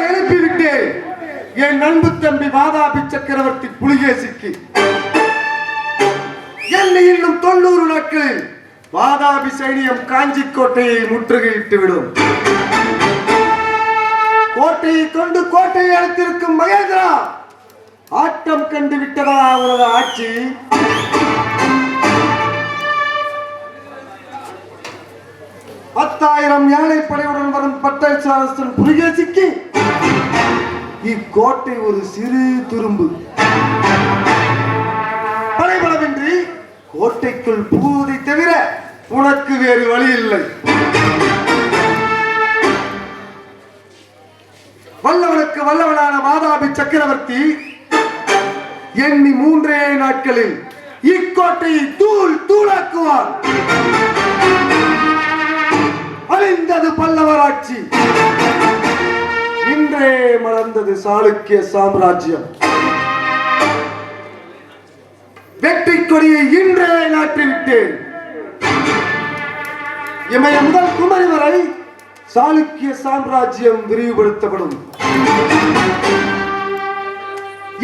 எழுப்பிவிட்டேன் என் அன்பு தம்பி வாதாபி சக்கரவர்த்தி புலிகேசிக்கு. என்னை இன்னும் 90 நாட்களில் வாதாபி சைனியம் காஞ்சி கோட்டையை முற்றுகையிட்டுவிடும். கோட்டையை கொண்டு கோட்டையை அழைத்திருக்கும் மகேந்திரா, ஆட்டம் கண்டு விட்டதா உனது ஆட்சி? பத்தாயிரம் யானைப்படையுடன் வரும் பட்டாச்சாரஸ்தன் புலிகேசிக்கு இக்கோட்டை ஒரு சிறு துரும்பு. படைபலமின்றி கோட்டைக்குள் புகுவதை தவிர உனக்கு வேறு வழி இல்லை. வல்லவனுக்கு வல்லவனான வாதாபி சக்கரவர்த்தி எண்ணி 3 நாட்களில் இக்கோட்டையை தூள் தூளாக்குவார். அழிந்தது பல்லவராட்சி, இன்றே மலர்ந்தது சாளுக்கிய சாம்ராஜ்யம். வெற்றி கொடியை இன்றே நாட்டிவிட்டேன். இமய முதல் குமரி வரை சாளுக்கிய சாம்ராஜ்யம் விரிவுபடுத்தப்படும்.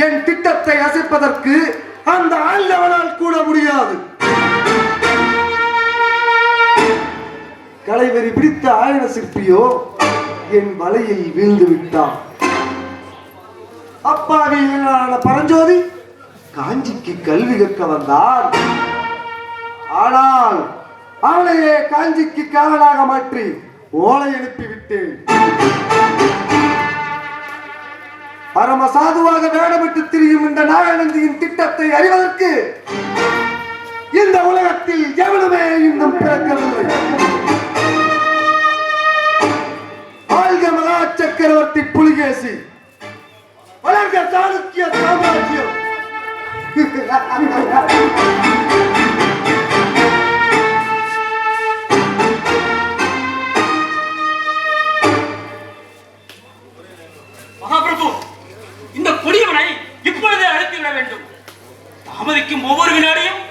என் திட்டத்தை அசைப்பதற்கு அந்த ஆண்டவனால் கூட முடியாது. கலைவெறி பிடித்த ஆயன சிற்பியோ என் வலையில் வீழ்ந்து விட்டான். அப்பாவியான பரஞ்சோதி காஞ்சிக்கு கல்வி கற்க வந்தார். ஆனால் அவளையே காஞ்சிக்கு காவலாக மாற்றி ஓலை எழுப்பிவிட்டேன். பரம சாதுவாக வேடமிட்டு திரியும் இந்த நாகநந்தியின் திட்டத்தை அறிவதற்கு இந்த உலகத்தில் எவனுமே இன்னும் பிறக்கவில்லை. வாழ்க மகா சக்கரவர்த்தி புலிகேசி, வளர்க சாளுக்கிய சாம்ராஜ்யம். மகாபிரபு, இந்த கொடியவனை இப்பொழுதே அழைத்துவிட வேண்டும். தாமதிக்கும் ஒவ்வொரு வினாடியும்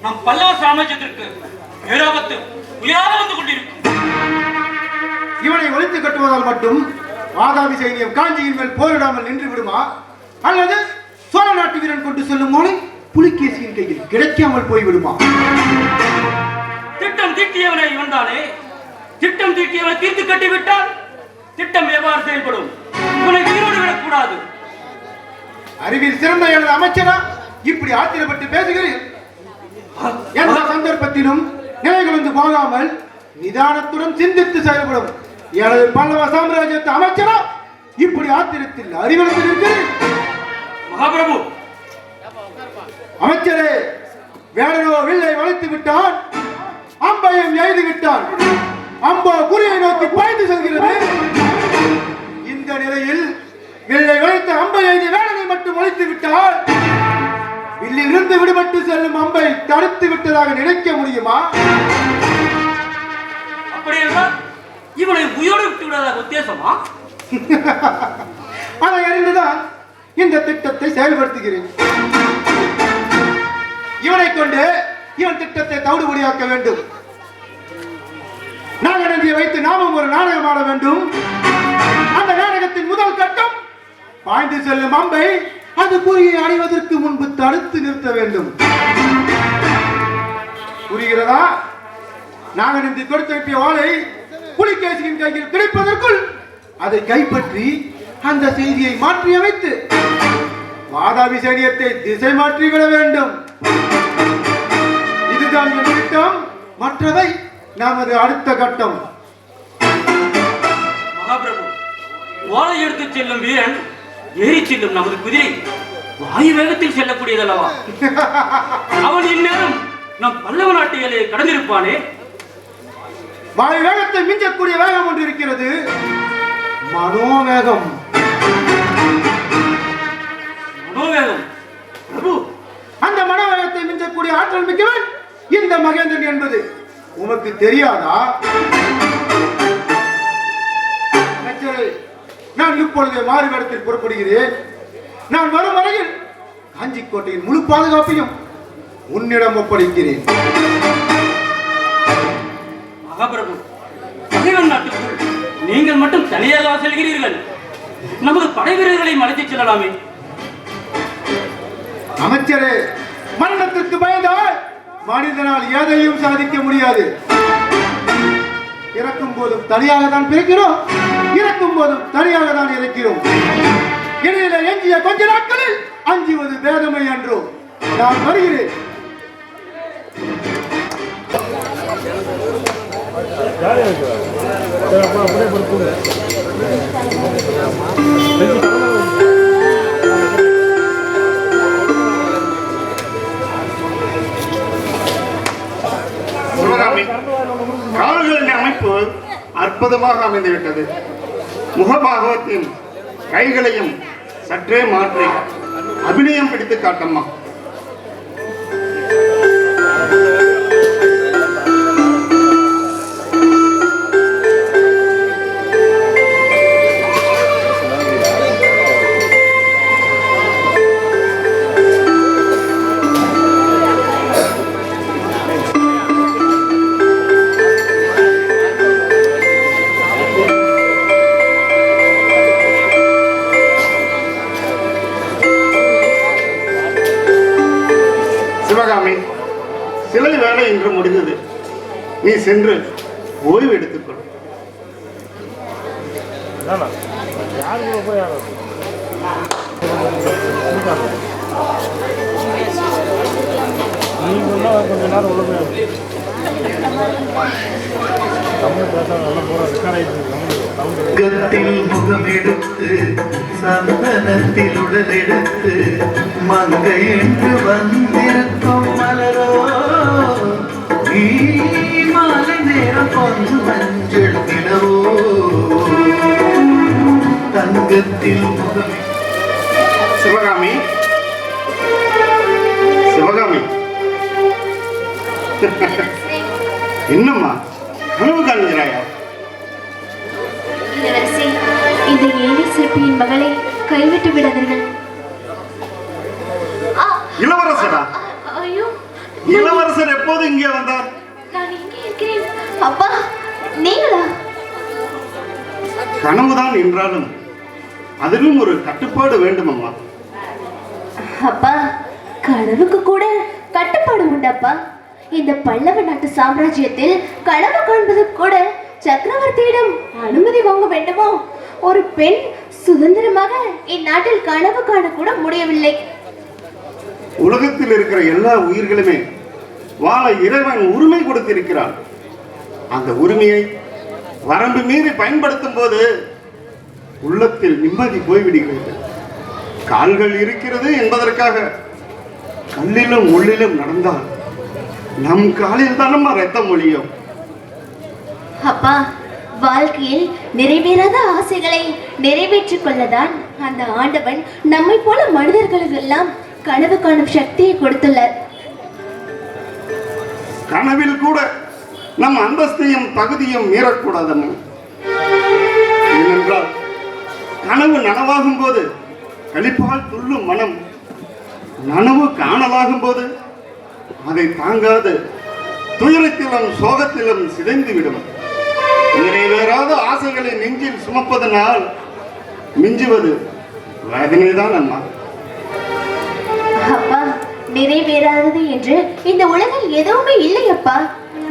நம் பல்லவ சாம்ராஜ்யத்திற்கு பேராபத்து உயராக வந்து கொண்டிருக்கும். இவனை ஒழித்து கட்டுவதால் மட்டும் வாதாபி சைனியம் காஞ்சியின் மேல் போரிடாமல் நின்று விடுமா? அல்லது சோழ நாட்டு வீரன் கொண்டு செல்லும் ஓலை புலிகேசியின் கையில் கிடைக்காமல் போய்விடுமா? திட்டம் தீட்டியவனை இவன்தானே. திட்டம் தீட்டியவனை தீர்த்து கட்டிவிட்டால் திட்டம் எவ்வாறு செயல்படும்? இவனை உயிரோடு விடக்கூடாது. அறிவில் சிறந்த எனது அமைச்சரா இப்படி ஆத்திரப்பட்டு பேசுகிறேன். எந்த சந்தர்ப்பத்திலும் நிலைகுலைந்து போகாமல் நிதானத்துடன் சிந்தித்து செயல்படும் எனது பல்லவ சாம்ராஜ்யத்து அமைச்சரா இப்படி ஆத்திரத்தில் அறிவிழந்து இருக்கிறேன். மகாபிரபு, அமைச்சரே, வேடனோ வில்லை வளைத்து விட்டான், அம்பையும் எய்து விட்டான். அம்போ குறியை நோக்கி பாய்ந்து செல்கிறது. இந்த நிலையில் வில்லை வளைத்து அம்பை எய்து வேடனை மட்டும் வளைத்து விட்டால் வில்லில் இருந்து விடுபட்டு செல்லும் அம்பை தடுத்து விட்டதாக நினைக்க முடியுமா? அப்படி என்றால் இவனை உயிரோடு விட்டு விடுவதாக உத்தேசமா? அதை அறிந்துதான் இந்த திட்டத்தை செயல்படுத்துகிறேன். இவனை கொண்டு இவன் திட்டத்தை தவிடுபடியாக்க வேண்டும். நாகநந்தியை வைத்து நாமும் ஒரு நாடகம் ஆட வேண்டும். அந்த நாடகத்தின் முதல் கட்டம் பாய்ந்து செல்லும் அம்பை அது குறியை அடைவதற்கு முன்பு தடுத்து நிறுத்த வேண்டும். புரிகிறதா? நாகநந்தி கொடுத்த ஓலை புலிகேசியின் கையில் கிடைப்பதற்குள் அதை கைப்பற்றி அந்த செய்தியை மாற்றி அமைத்து வாதாபி சைனியத்தை திசை மாற்றிவிட வேண்டும். இதுதான் என் திட்டம். மற்றவை நமது அடுத்த கட்டம். மகாபிரபு, ஓலை எடுத்து செல்லும் வீரன் ஏறி செல்லும் நமது குதிரை வாயு வேகத்தில் செல்லக்கூடியதல்லவா? அவன் இந்நேரம் நம் பல்லவ நாட்டு எல்லையை கடந்திருப்பானே. வாயு வேகத்தை மிஞ்சக்கூடிய வேகம் ஒன்று இருக்கிறது, மனோவேகம். மனோவேகம்? பிரபு, அந்த மனோவேகத்தை மிஞ்சக்கூடிய ஆற்றல் மிக்கவன் இந்த மகேந்திரன் என்பது உனக்கு தெரியாதா? நான் இப்பொழுது மாறுவேடத்தில் புறப்படுகிறேன். நான் வரும் வரையில் காஞ்சி கோட்டையின் முழு பாதுகாப்பையும் உன்னிடம் ஒப்படைக்கிறேன். மகாபிரபு, பகைவன் நாட்டுக்குள் நீங்கள் மட்டும் தனியாக செல்கிறீர்கள். நமது படை வீரர்களை மலைத்துச் செல்லலாமே. அமைச்சரே, மரணத்திற்கு பயந்தால் மனிதனால் எதையும் சாதிக்க முடியாது. இறக்கும் போதும் தனியாக தான் பிறக்கிறோம், இறக்கும் போதும் தனியாக தான் இறக்கிறோம். இடையில எஞ்சிய கொஞ்ச நாட்களில் அஞ்சுவது வேதமை என்றோ. நான் வருகிறேன். கால்களின் அமைப்பு அற்புதமாக அமைந்துவிட்டது. முகபாகவத்தின் கைகளையும் சற்றே மாற்றி அபிநயம் பிடித்து காட்டம்மா. சிவகாமி, சிலை வேலை இன்று முடிந்தது. நீ சென்று ஓய்வு எடுத்துக்கொள். கொஞ்ச நேரம் உள்ள முகமெடுத்து சந்தனத்தில் உடலெடுத்து மங்கை என்று வந்திருக்கும் மலரோ நீ மாலை நேரம் பொன் மஞ்சள் நிலவோ தங்கத்தில் முகம். சிவகாமி, சிவகாமி, என்னம்மா கனவு காண்கிறாயா? இளவரசி, இந்த ஏழை சிற்பியின் மகளை கைவிட்டு விடாதீர்கள். இளவரசரா? ஐயோ, இளவரசர் எப்போது இங்கே வந்தார்? நான் இங்கே இருக்கிறேன். அப்பா, நீங்களா? கனவுதான் என்றாலும் அதிலும் ஒரு கட்டுப்பாடு வேண்டும் அம்மா. அப்பா, கனவுக்கு கூட கட்டுப்பாடு உண்டப்பா. இந்த பல்லவ நாட்டு சாம்ராஜ்யத்தில் கனவு காண்பது கூட சக்கரவர்த்தியிடம் அனுமதி வாங்க வேண்டுமோ? ஒரு பெண் சுதந்திரமாக இந்நாட்டில் கனவு காண கூட முடியவில்லை. உலகத்தில் இருக்கிற எல்லா உயிர்களுமே வாழ இறைவன் உரிமை கொடுத்திருக்கிறான். அந்த உரிமையை வரம்பு மீறி பயன்படுத்தும் போது உள்ளத்தில் நிம்மதி போய்விடுகிறது. கால்கள் இருக்கிறது என்பதற்காக கல்லிலும் முள்ளிலும் நடந்தால் நம் காலில் தானம்மா ரத்தம் ஒழியும். அப்பா, வாழ்க்கையில் நிறைவேறாத ஆசைகளை நிறைவேற்றிக் கொள்ளதான் அந்த ஆண்டவன் நம்மை போல மனிதர்களுக்கெல்லாம் கனவு காணும் சக்தியை கொடுத்துள்ளார். கனவில் கூட நம் அந்தஸ்தையும் தகுதியும் மீறக்கூடாதம்மா. ஏனென்றால் கனவு நனவாகும் போது களிப்பால் துள்ளும் மனம் நனவு காணலாகும் போது அதை தாங்காது துயரத்திலும் சோகத்திலும் சிதைந்து விடும். நிறைவேறாத ஆசைகளை நெஞ்சில் சுமப்பதனால் மிஞ்சுவது வேதனைதான் அம்மா. அப்பா, நிறைவேறாதது என்று இந்த உலகில் எதுவுமே இல்லை அப்பா.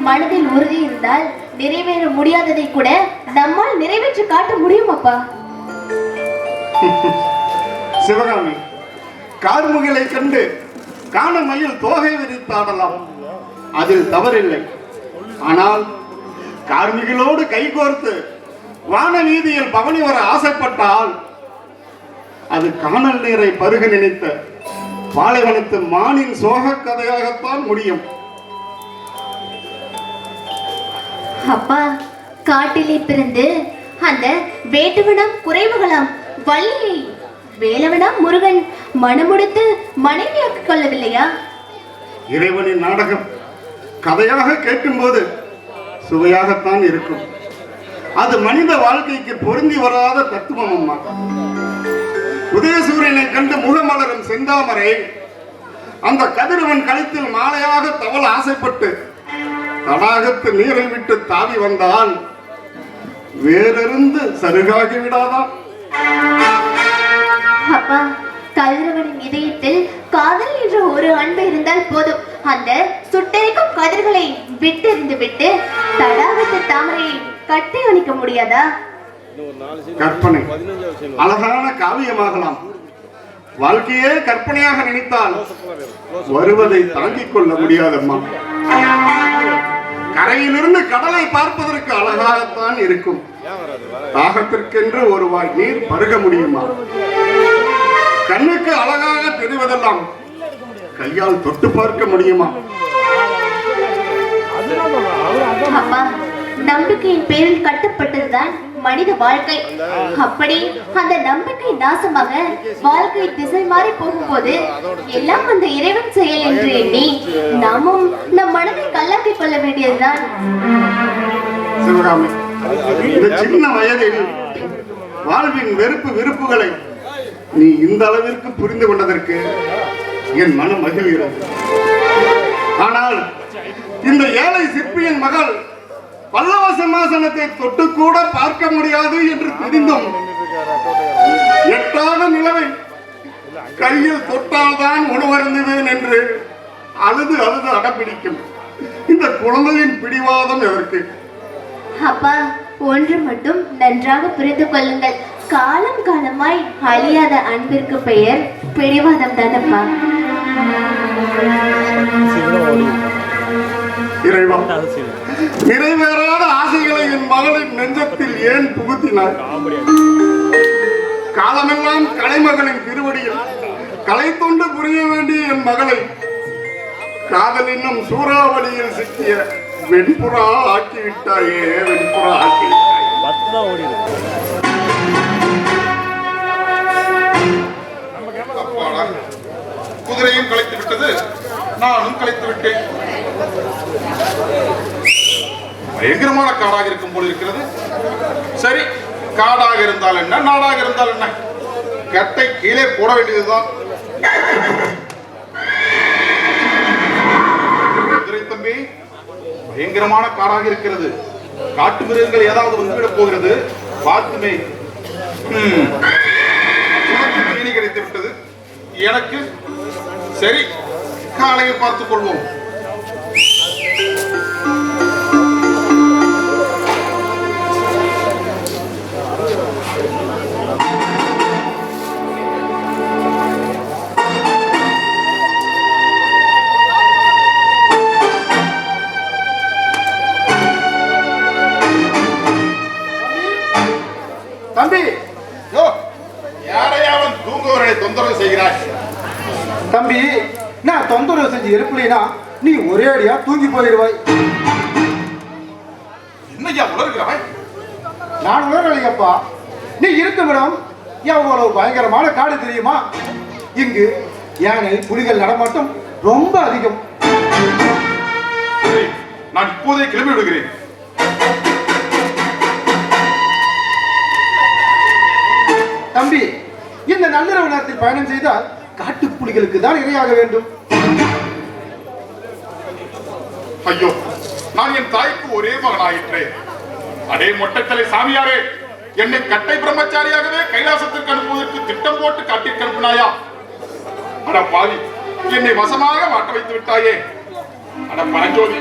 மனதில் உறுதி இருந்தால் நிறைவேற முடியாததை கூட நம்மால் நிறைவேற்றி காட்ட முடியும் அப்பா. சிவகாமி, கார்முகிலை கண்டு காணமயில் தோகை விரித்தாடலாம், அதில் தவறில்லை. ஆனால் கார்முகிலோடு கைகோர்த்து வான வீதியில் பவனி வர ஆசைப்பட்டால் அது காணல் நீரை பருக நினைத்த பாலைவனத்து மானின் சோக கதையாகத்தான் முடியும். அப்பா, காட்டிலே பிறந்து அந்த வேட்டுவனம் குறைவுகளாம் வள்ளியை வேலவனாம் முருகன் மனமுடித்து மனைவியாக்கிக் கொள்ளவில்லையா? இறைவனின் நாடகம் கதையாக கேட்கும்போது சுவையாகத்தான் இருக்கும். அது மனித வாழ்க்கைக்கு பொருந்தி வராத தத்துவம் அம்மா. உதயசூரியனை கண்டு முகமலரும் செந்தாமரை அந்த கதிரவன் கழுத்தில் மாலையாக தவள ஆசைப்பட்டு தடாகத்து நீரை விட்டு தாவி வந்தால் வேறிருந்து சருகாகி விடாதா? அப்பா, கதிரவனின் இதயத்தில் காதல் என்ற ஒரு அன்பு இருந்தால் போதும். அந்த சுட்டெரிக்கும் கதிர்களை விட்டெறிந்து விட்டு தடாகத்து தாமரையை கட்டி அணிக்க முடியாதா? கற்பனை அழகான காவியமாகலாம். வாழ்க்கையே கற்பனையாக நினைத்தால் வருவதை தாங்கிக் கொள்ள முடியாதம்மா. கரையிலிருந்து கடலை பார்ப்பதற்கு அழகாகத்தான் இருக்கும். தாகத்திற்கென்று ஒரு வாய் நீர் பருக முடியுமா? கண்ணுக்கு அழகாக தெரிவதெல்லாம் கையால் தொட்டு பார்க்க முடியுமா? அப்பா, நம்பிக்கையின் பேரில் கட்டப்பட்டதுதான் மனித வாழ்க்கை. அப்படி அந்த நம்பிக்கை நாசமாக வாழ்க்கை திசை மாறி போகும்போது எல்லாம் அந்த இறைவன் செயல் என்று எண்ணி நாமும் நம் மனதை கல்லாக்கிக் கொள்ள வேண்டியதுதான். சிவகாமி, இந்த சின்ன வயதில் வாழ்வின் வெறுப்பு விருப்புகளை நீ இந்த அளவிற்கு புரிந்து கொண்டதற்கு என் மனம் மகிழ்கிறது. ஆனால் இந்த ஏழை சிற்பியின் மகள் பல்லவ சிம்மாசனத்தை தொட்டு கூட பார்க்க முடியாது என்று தெரிந்தும் எட்டாத நிலவை கையில் தொட்டால்தான் உணவருந்துவேன் என்று அழுது அழுது அடம்பிடிக்கும் இந்த குழந்தையின் பிடிவாதம் எதற்கு? அப்பா, ஒன்று மட்டும் நன்றாக புரிந்து கொள்ளுங்கள். காலம் காலமாய் அழியாத அன்பிற்கு பெயர் பிடிவாதம் தானப்பா. இறைவா, நிறைவேறாத ஆசைகளை என் மகளின் நெஞ்சத்தில் ஏன் புகுத்தினார்? காலமெல்லாம் கலைமகளின் திருவடியில் கலை தொண்டு புரிய வேண்டிய என் மகளை காதல் என்னும் சூறாவளியில் சிக்கிய வெண்புறா ஆக்கிவிட்டாயே, வெண்புறா ஆக்கிவிட்டாயே. குதிரையும் கலைத்து விட்டது, நானும் கலைத்து விட்டேன். பயங்கரமான காடாக இருக்கும் போல இருக்கிறது. சரி, காடாக இருந்தால் என்ன, நாடாக இருந்தால் என்ன, கட்டை கீழே போட வேண்டியதுதான். குதிரை தம்பி, பயங்கரமான காடாக இருக்கிறது. காட்டு மிருகங்கள் ஏதாவது வந்துவிடப் போகிறது, பார்த்துமே. தீனி கிடைத்து விட்டது எனக்கு. சரி, காலையை பார்த்துக் கொள்வோம். தம்பி, யாரையாவது தூங்குவவர்களை தொந்தரவு செய்கிறாய்? தம்பி, நான் தொந்தரவு செஞ்சு எழுப்பலைனா நீ ஒரே அடியா தூங்கி போயிடுவாய். என்னையா உணர்கிறாய்? நான் உணரலையப்பா. நீ இருக்கும் இடம் எவ்வளவு பயங்கரமான காடு தெரியுமா? இங்கு யானை புலிகள் நடமாட்டம் ரொம்ப அதிகம். நான் இப்போதே கிளம்பி விடுகிறேன். தம்பி, இந்த நள்ளிரவு நேரத்தில் பயணம் செய்தால் காட்டு புலிகளுக்கு தான் இரையாக வேண்டும். ஐயோ, நான் என் தாய்க்கு ஒரே மகனாயிற்றே. அதே மொட்டைத்தலை சாமியாரே, என்னை கட்டை பிரம்மச்சாரியாகவே கைலாசத்திற்கு அனுப்புவதற்கு திட்டம் போட்டு காட்டிற்கு அனுப்பினாயா? அட பாவி, என்னை வசமாக மாட்ட வைத்து விட்டாயே. அட பரஞ்சோதி,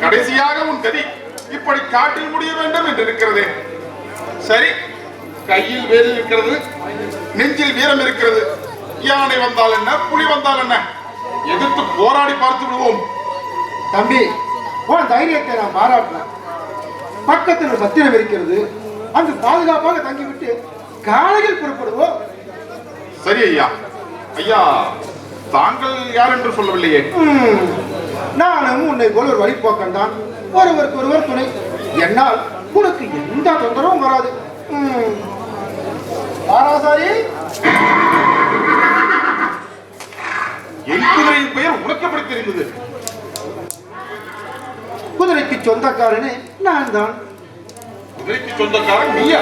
கடைசியாக உன் கதி இப்படி காட்டில் முடிய வேண்டும் என்று இருக்கிறதே. சரி, கையில் வேல் இருக்கிறது, நெஞ்சில் வீரம் இருக்கிறது. யானை வந்தால் என்ன, புலி வந்தால் என்ன, எதிர்த்து போராடி பார்த்து விடுவோம். தம்பி, உன் தைரியத்தை நான் பாராட்டினேன். பக்கத்தில் ஒரு சத்திரம் இருக்கிறது, அங்கு பாதுகாப்பாக தங்கிவிட்டு காலையில் புறப்படுவோம். சரி ஐயா. ஐயா, தாங்கள் யார் என்று சொல்லவில்லையே. நானும் உன்னை போல ஒரு வழிபோக்கன் தான். ஒருவருக்கு ஒருவர் துணை. என்னால் உனக்கு எந்த தொந்தரவும் வராது. பாராசாரி, என் குதிரையின் பெயர் உனக்கு எப்படி தெரிந்தது? குதிரைக்கு சொந்தக்காரனே நான் தான். குதிரைக்கு சொந்தக்காரன் நீயா?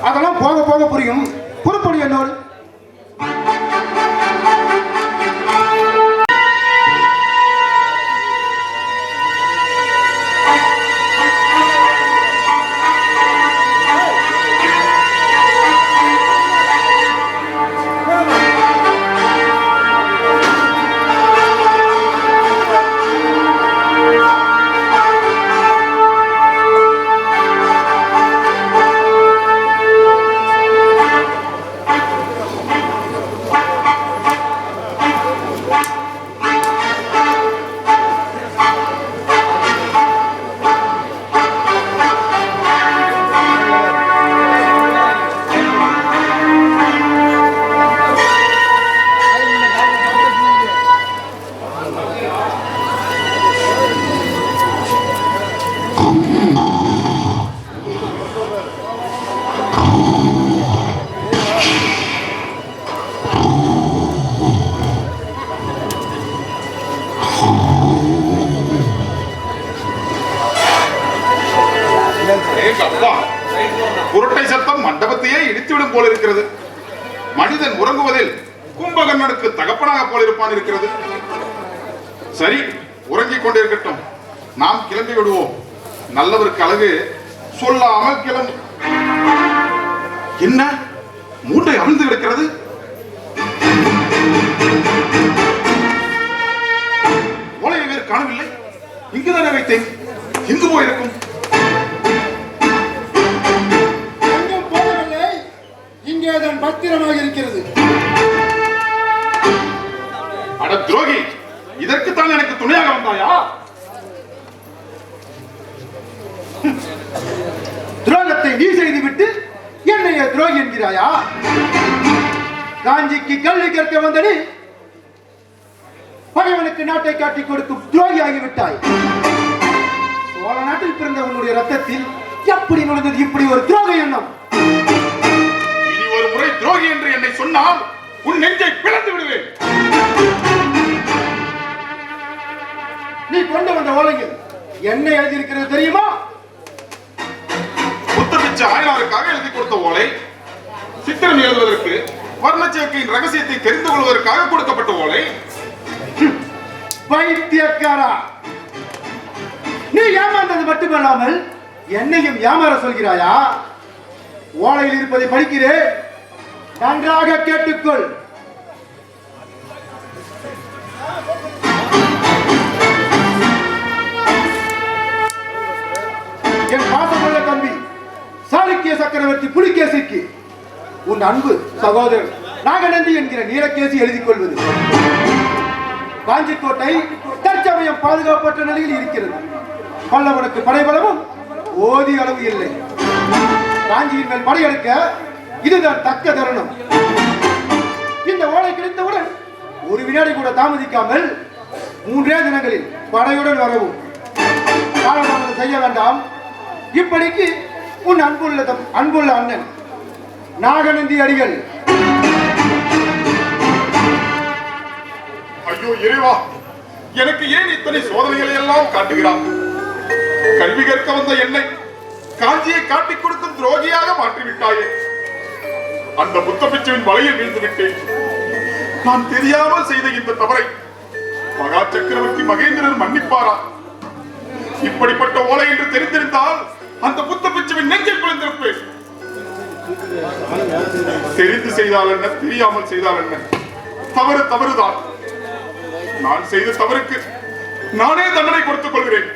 அதெல்லாம் போக போக புரியும். புறப்படு என்னோடு. அப்பா, குரட்டை சத்தம் மண்டபத்தையே இடித்துவிடும் போல இருக்கிறது. மனிதன் உறங்குவதில் கும்பகர்ணனுக்கு தகப்பனாக போல இருப்பான் இருக்கிறது. சரி, உறங்கிக் கொண்டிருக்கட்டும், நாம் கிளம்பி விடுவோம். நல்லவருக்கு அழகு சொல்லாமல் கிளம்பு. என்ன மூட்டை அவிழ்ந்து கிடக்கிறது? ஓலையை வேறு காணவில்லை. இங்குதானே வைத்தேன். எங்கு போயிருக்கும்? எங்கும் போகவில்லை, இங்கேதான் பத்திரமாக இருக்கிறது. அட துரோகி, இதற்குத்தான் எனக்கு துணையாக வந்தாயா? துரோகத்தை நீ செய்துவிட்டு என்னைய துரோகி என்கிறாயா? காஞ்சிக்கு கல்வி கற்க வந்த நீ பகைவனுக்கு நாட்டை காட்டிக் கொடுக்கும் துரோகி ஆகிவிட்டாய். சோழ நாட்டில் பிறந்த உன்னுடைய ரத்தத்தில் எப்படி நுழைந்தது இப்படி ஒரு துரோக எண்ணம்? இனி ஒரு முறை துரோகி என்று என்னை சொன்னால் உன் நெஞ்சை பிளந்து விடுவேன். நீ கொண்டு வந்த ஓலையில் என்ன எழுதியிருக்கிறது தெரியுமா? புத்தபிச்ச ஆயனாருக்காக எழுதி கொடுத்த ஓலை, சித்திரம் எழுதுவதற்கு, வர்ணச்சேர்க்கையின் ரகசியத்தை தெரிந்து கொள்வதற்காக கொடுக்கப்பட்ட ஓலை. பைத்தியக்காரா, நீ ஏமாந்தது மட்டுமல்லாமல் என்னையும் ஏமாற சொல்கிறாயா? ஓலையில் இருப்பதை படிக்கிறேன், நன்றாக கேட்டுக்கொள். என் பாசமுள்ள தம்பி சாளுக்கிய சக்கரவர்த்தி புலிகேசிக்கு உன் அன்பு சகோதரன் நாகநந்தி என்கிற நீலகேசி எழுதிக் கொள்வது. காஞ்சிக்கோட்டை தற்சமயம் பாதுகாப்பற்ற நிலையில் இருக்கிறது. பல்லவனுக்கு படைபலமும் ஓதிய அளவு இல்லை. காஞ்சியின் மேல் படையெடுக்க இதுதான் தக்க தருணம். இந்த ஓலை கிடைத்தவுடன் ஒரு வினாடி கூட தாமதிக்காமல் 3 தினங்களில் படையுடன் வரவும். காலதாமதம் செய்ய வேண்டாம். இப்படிக்கு உன் அன்புள்ள அண்ணன் நாகநந்தி அடிகள். ஐயோ இறைவா, எனக்கு ஏன் இத்தனை சோதனைகளை எல்லாம் காட்டுகிறான்? கல்வி கற்க வந்த என்னை காஞ்சியை காட்டிக் கொடுக்கும் துரோகியாக மாற்றிவிட்டாயே. அந்த புத்த பிச்சுவின் வலையில் வீழ்ந்து விட்டேன். நான் தெரியாமல் செய்த இந்த தவறை மகா சக்கரவர்த்தி மகேந்திரன் மன்னிப்பாரா? இப்படிப்பட்ட ஓலை என்று தெரிந்திருந்தால் அந்த புத்த பிச்சுவின் நெஞ்சில் குளிர்ந்திருப்பேன். தெரிந்து செய்தால் என்ன, தெரியாமல் செய்தால் என்ன? தவறு தவறுதான். நான் செய்த தவறுக்கு நானே தண்டனை கொடுத்துக் கொள்கிறேன்.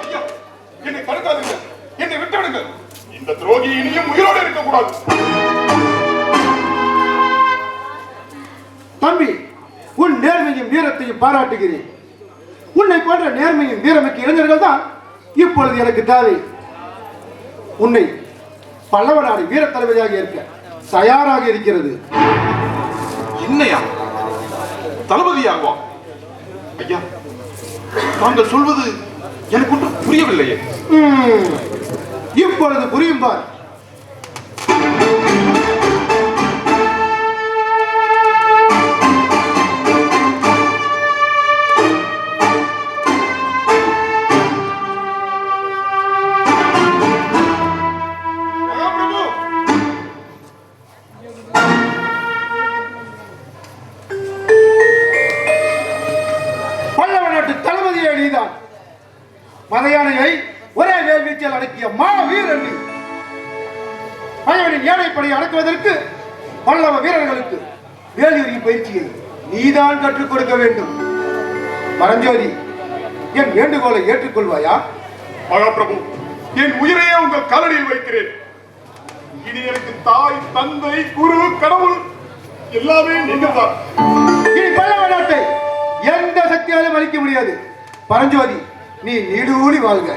ஐயா, என்னை தடுக்காதீர்கள், என்னை விட்டுவிடுங்கள். இந்த துரோகி இனியும் உயிரோடு இருக்கக்கூடாது. தம்பி, உன் நேர்மையும் வீரத்தையும் பாராட்டுகிறேன். உன்னை போன்ற நேர்மையும் வீரமிக்க இளைஞர்கள் தான் இப்பொழுது எனக்கு தேவை. உன்னை பல்லவ நாடு வீர தளபதியாக இருக்க தயாராக இருக்கிறது. என்னையா தளபதியாகுவா? ஐயா, தாங்கள் சொல்வது எனக்கு ஒன்றும் புரியவில்லையே. இப்பொழுது புரியும் பார். மதையானையை ஒரே வேல்வீச்சில் அடக்கிய மாவீரன் நீ. பகைவனின் ஏனைப்படையை அடக்குவதற்கு பல்லவ வீரர்களுக்கு வேலியுரிய பயிற்சியை நீதான் கற்றுக் கொடுக்க வேண்டும். பரஞ்சோதி, என் வேண்டுகோளை ஏற்றுக்கொள்வாயா? மகாபிரபு, என் உயிரையே உங்கள் காலடியில் வைக்கிறேன். இனி எனக்கு தாய், தந்தை, குரு, கடவுள் எல்லாமே நீங்கள் தான். இனி பல்லவ நாட்டை எந்த சக்தியாலும் அளிக்க முடியாது. பரஞ்சோதி, நீ நீடூழி வாழ்க.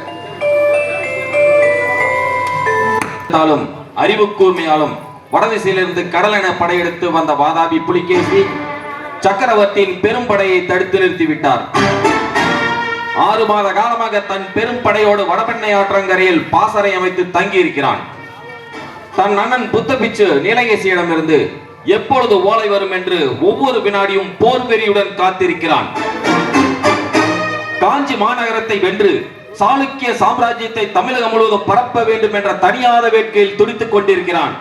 அறிவு கூர்மையாலும் வடதிசையிலிருந்து கடல் என படையெடுத்து வந்த வாதாபி புலிகேசி சக்கரவர்த்தியின் பெரும் படையை தடுத்து நிறுத்திவிட்டார். 6 மாத காலமாக தன் பெரும் படையோடு வடபெண்ணை ஆற்றங்கரையில் பாசறை அமைத்து தங்கி இருக்கிறான். தன் அண்ணன் புத்தபிச்சு நீலகேசியிடமிருந்து எப்பொழுது ஓலை வரும் என்று ஒவ்வொரு வினாடியும் போர் வெறியுடன் காத்திருக்கிறான். காஞ்சி மாநகரத்தை வென்று சாளுக்கிய சாம்ராஜ்யத்தை தமிழகம் முழுவதும் பரப்ப வேண்டும் என்ற தனியாத வேட்கையில் துடித்துக் கொண்டிருக்கிறான்.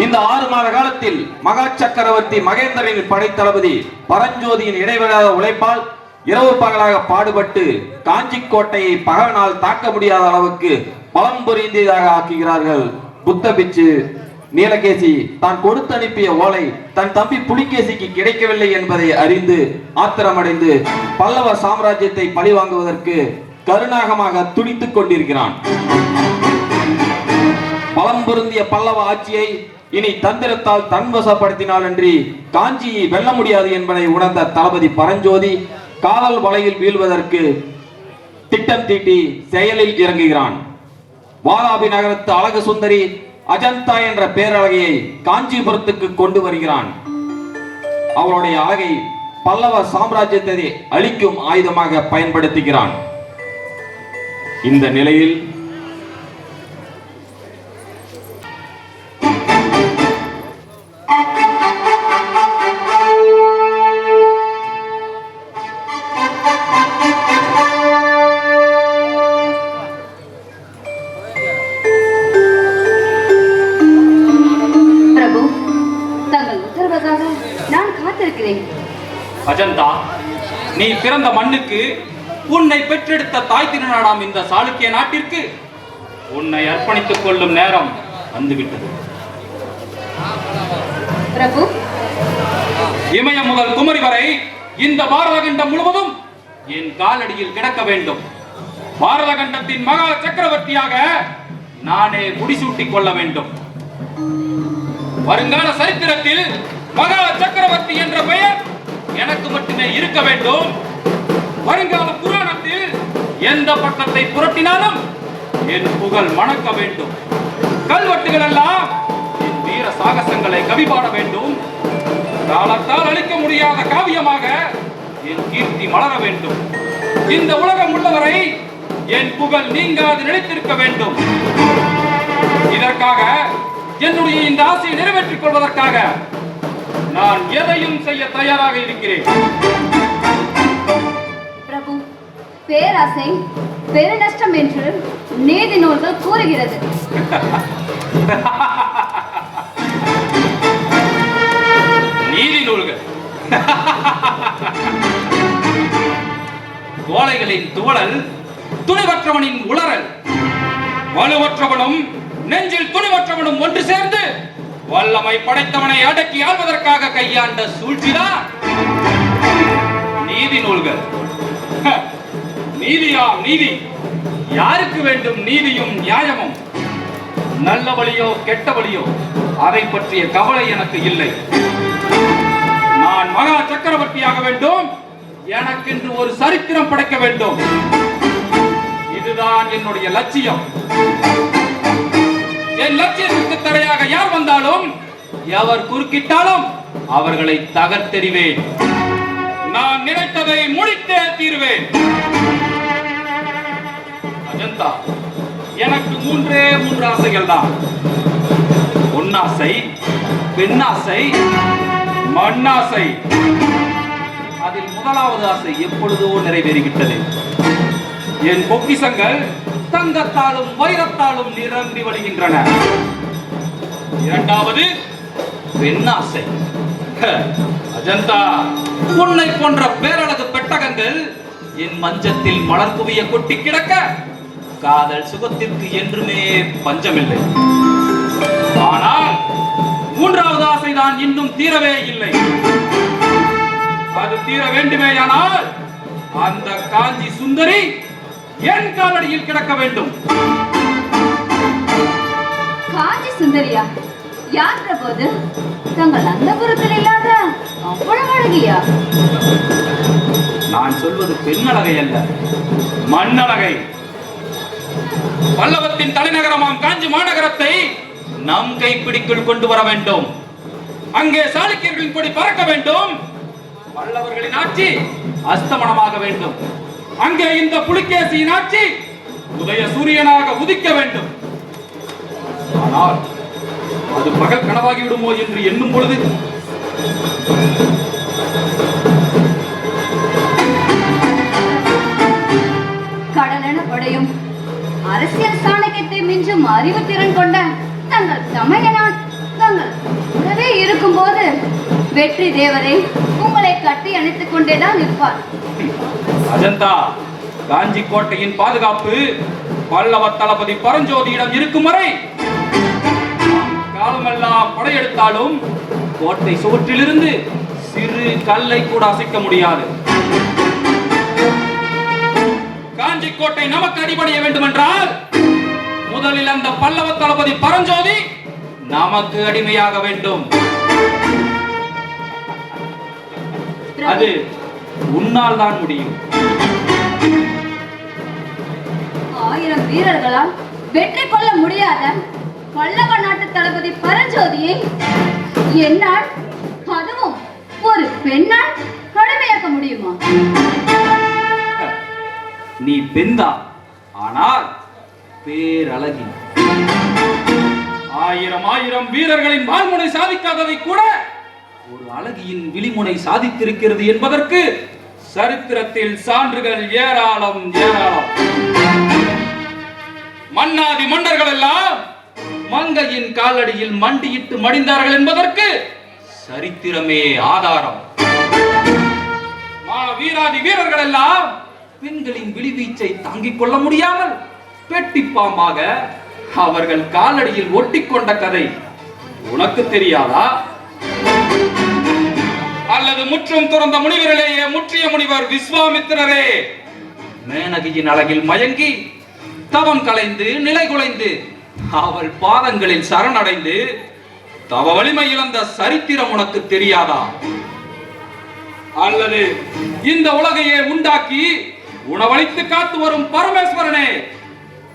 இந்த 6 மாத காலத்தில் மகா சக்கரவர்த்தி மகேந்திரனின் படைத்தளபதி பரஞ்சோதியின் இடைவிடாத உழைப்பால் இரவு பகலாக பாடுபட்டு காஞ்சி கோட்டையை பகவனால் தாக்க முடியாத அளவுக்கு பலம் புரிந்ததாக ஆக்குகிறார்கள். புத்தபிச்சு நீலகேசி தான் கொடுத்து அனுப்பிய ஓலை தன் தம்பி புலிகேசிக்கு கிடைக்கவில்லை என்பதை அறிந்து ஆத்திரமடைந்து பல்லவ சாம்ராஜ்யத்தை பழிவாங்குவதற்கு கருணாகமாக துடித்துக் கொண்டிருக்கிறான். பலம் பொருந்திய பல்லவ ஆட்சியை இனி தந்திரத்தால் தன்வசப்படுத்தினால் அன்றி காஞ்சியை வெல்ல முடியாது என்பதை உணர்ந்த தளபதி பரஞ்சோதி காதல் வலையில் வீழ்வதற்கு திட்டம் தீட்டி செயலில் இறங்குகிறான். வாதாபி நகரத்து அழகு சுந்தரி அஜந்தா என்ற பேரழகையை காஞ்சிபுரத்துக்கு கொண்டு வருகிறான். அவளுடைய அழகை பல்லவ சாம்ராஜ்யத்தை அழிக்கும் ஆயுதமாக பயன்படுத்துகிறான். இந்த நிலையில் அஜந்தா, நீ பிறந்த மண்ணுக்கு, உன்னை பெற்றெடுத்த தாய் திருநாடாம் இந்த சாளுக்கிய நாட்டிற்கு உன்னை அர்ப்பணித்துக் கொள்ளும் நேரம் வந்துவிட்டது. பிரபு, இமயம் முதல் குமரி வரை இந்த பாரத கண்டம் முழுவதும் என் காலடியில் கிடக்க வேண்டும். பாரத கண்டத்தின் மகா சக்கரவர்த்தியாக நானே முடிசூட்டிக் கொள்ள வேண்டும். வருங்கால சரித்திரத்தில் மகா சக்கரவர்த்தி என்ற பெயர் எனக்கு மட்டுமே இருக்க வேண்டும். வருங்கால புராணத்தில் எந்த பக்கத்தை புரட்டினாலும் என் புகழ் மணக்க வேண்டும். கல்வெட்டுகள் எல்லாம் என் வீர சாகசங்களை கவிபாட வேண்டும். காலத்தால் அழிக்க முடியாத காவியமாக என் கீர்த்தி மலர வேண்டும். இந்த உலகம் உள்ளவரை என் புகழ் நீங்காது நிலைத்திருக்க வேண்டும். இதற்காக, என்னுடைய இந்த ஆசையை நிறைவேற்றிக் கொள்வதற்காக நான் எதையும் செய்ய தயாராக இருக்கிறேன். பிரபு, பேராசை பெருநஷ்டம் என்று நீதி நூல்கள் கூறுகிறது. நீதி நூல்கள் கோழைகளின் துவளல், துணிவற்றவனின் உளறல். வலுவற்றவனும் நெஞ்சில் துணிவற்றவனும் ஒன்று சேர்ந்து வல்லமை படைத்தவனை அடக்கி ஆள்வதற்காக கையாண்ட சூழ்ச்சிதான் நீதி நூல்கள். நீதியாம் நீதி. யாருக்கு வேண்டும் நீதியும் நியாயமும்? நல்ல வழியோ கெட்ட வழியோ அதை பற்றிய கவலை எனக்கு இல்லை. நான் மகா சக்கரவர்த்தியாக வேண்டும். எனக்கென்று ஒரு சரித்திரம் படைக்க வேண்டும். இதுதான் என்னுடைய லட்சியம். என் லட்சியத்துக்கு தடையாக யார் வந்தாலும், எவர் குறுக்கிட்டாலும் அவர்களை தகர்த்தெறிவேன். நான் நினைத்ததை முடித்தே தீர்வேன். அஜந்தா, எனக்கு 3 ஆசைகள் தான். பொன்னாசை, பெண்ணாசை, மண்ணாசை. அதில் முதலாவது ஆசை எப்பொழுதோ நிறைவேறிவிட்டது. என் பொக்கிசங்கள் தங்கத்தாலும் வைரத்தாலும் நிரம்பி வருகின்றன. இரண்டாவது பெண்ணாசை. அஜந்தா, உன்னை போன்ற பேரழகு பெட்டகங்கள் என் மஞ்சத்தில் மலர் குவிய கொட்டி கிடக்க காதல் சுகத்திற்கு என்றுமே பஞ்சமில்லை. ஆனால் 3வது ஆசைதான் இன்னும் தீரவே இல்லை. அது தீர வேண்டுமேயானால் அந்த காஞ்சி சுந்தரி என் காலடியில் கிடக்க வேண்டும். காஞ்சி சுந்தரியா? யார் பிரபோது? தங்கள் அந்தபுரத்தில் இல்லாத அவ்வளவு அழகியா? நான் சொல்வது பெண்ணழகை அல்ல, மண்ணழகை. பல்லவத்தின் தலைநகரமாம் காஞ்சி மாநகரத்தை நம் கைப்பிடிக்குள் கொண்டு வர வேண்டும். அங்கே சாளுக்கியர்களின் கொடி பறக்க வேண்டும். பல்லவர்களின் ஆட்சி அஸ்தமனமாக வேண்டும். அங்கே இந்த புலிகேசியின் ஆட்சி உதய சூரியனாக உதிக்க வேண்டும். ஆனால் அது பகல் கனவாகி விடுமோ என்று எண்ணும் பொழுது கடலென படையும் அரசியல் சாணக்கியத்தை மிஞ்சும் அறிவு திறன் கொண்ட தங்கள் தமையனான் தங்கள் கூடவே இருக்கும் போது வெற்றி தேவரை உங்களை கட்டி அணைத்துக் கொண்டேதான் இருப்பார். அஜந்தா, காஞ்சி கோட்டையின் பாதுகாப்பு பல்லவ தளபதி பரஞ்சோதியிடம் இருக்கும் வரை காலமெல்லாம் படையெடுத்தாலும் கோட்டை சுவற்றிலிருந்து சிறு கல்லை கூட அசைக்க முடியாது. காஞ்சி கோட்டை நமக்கு அடிபணிய வேண்டும் என்றால் முதலில் அந்த பல்லவ தளபதி பரஞ்சோதி நமக்கு அடிமையாக வேண்டும். அது உன்னால் தான் முடியும். 1000 வீரர்களால் வெற்றி கொள்ள முடியாத பல்லவ நாட்டு தளபதி பரஞ்சோதியை என்னால், அதுவும் ஒரு பெண்ணால் கடுமையாக்க முடியுமா? நீ பெண்தா, ஆனால் பேரழகி. 1000 வீரர்களின் வாழ்முனை சாதிக்காததை கூட ஒரு அழகியின் விழிமுனை சாதித்திருக்கிறது என்பதற்கு சரித்திரத்தில் சான்றுகள் ஏராளம் ஏராளம். மன்னாதி மன்னர்கள் எல்லாம் மங்கையின் காலடியில் மண்டியிட்டு மடிந்தார்கள் என்பதற்கு சரித்திரமே ஆதாரம். வீராதி வீரர்கள் எல்லாம் பெண்களின் விழிவீச்சை தாங்கிக் கொள்ள முடியாமல் பெட்டி பாம்பாக அவர்கள் காலடியில் ஒட்டிக்கொண்ட கதை உனக்கு தெரியாதா? அல்லது முற்றும் துறந்த முனிவரிலேயே முற்றிய முனிவர் விஸ்வாமித்திரரே மேனகியின் அழகில் மயங்கி தவம் கலைந்து நிலை குலைந்து அவள் பாதங்களில் சரணடைந்து தவ வலிமை இழந்த சரித்திரம் உனக்கு தெரியாதா? அல்லது இந்த உலகையே உண்டாக்கி உணவளித்து காத்து வரும் பரமேஸ்வரனே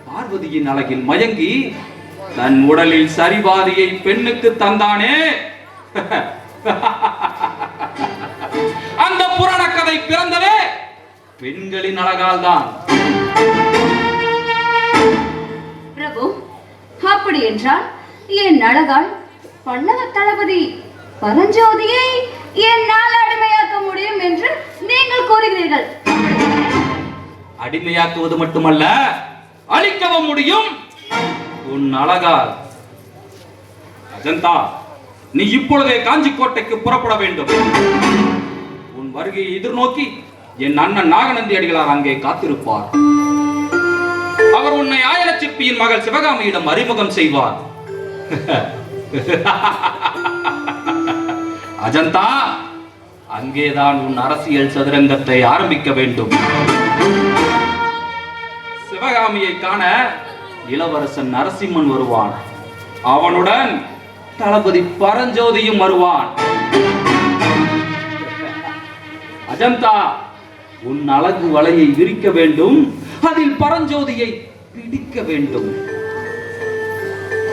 பார்வதியின் அழகில் மயங்கி தன் உடலில் சரிபாதியை பெண்ணுக்கு தந்தானே அந்த புராண கதை பிறந்ததே பெண்களின் அழகால் தான். பிரபு, அப்படி என்றால் என் அழகால் பல்லவ தளபதி பரஞ்சோதியை என்னால் அடிமையாக்க முடியும் என்று நீங்கள் கூறுகிறீர்கள். அடிமையாக்குவது மட்டுமல்ல, அழிக்கவும் முடியும் உன் அழகால். அஜந்தா, நீ இப்பொழுதே காஞ்சி கோட்டைக்கு புறப்பட வேண்டும். உன் வருகையை எதிர்நோக்கி என் அண்ணன் நாகநந்தி அடிகளார் அங்கே காத்திருப்பார். அவர் உன்னை ஆயன சிற்பியின் மகள் சிவகாமியிடம் அறிமுகம் செய்வார். அஜந்தா, அங்கேதான் உன் அரசியல் சதுரங்கத்தை ஆரம்பிக்க வேண்டும். சிவகாமியை காண இளவரசன் நரசிம்மன் வருவான். அவனுடன் தளபதி பரஞ்சோதியும் வருவான். அஜந்தா, உன் அழகு வலையை விரிக்க வேண்டும், அதில் பரஞ்சோதியை பிடிக்க வேண்டும்.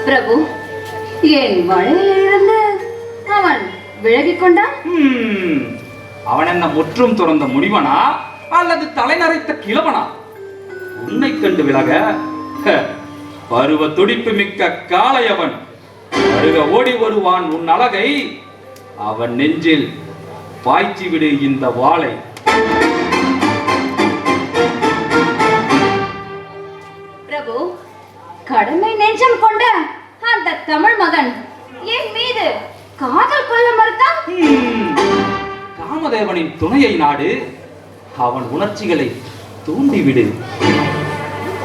பிரபு, என் வலையிலிருந்து அவன் விலகிக் கொண்டான். அவன் என்ன முற்றும் துறந்த முனிவனா அல்லது தலைநரைத்த கிழவனா? உன்னை கண்டு விலக பருவ துடிப்பு மிக்க காளையவன் வருக ஓடி வருவான். உன் அழகை அவன் நெஞ்சில் பாய்ச்சி விடு இந்த வாளை. பிரபு, கடமை நெஞ்சம் கொண்ட அந்த தமிழ் மகன் என் மீது காதல் கொள்ள மறுத்தான். காமதேவனின் துணையை நாடு, அவன் உணர்ச்சிகளை தூண்டிவிடு.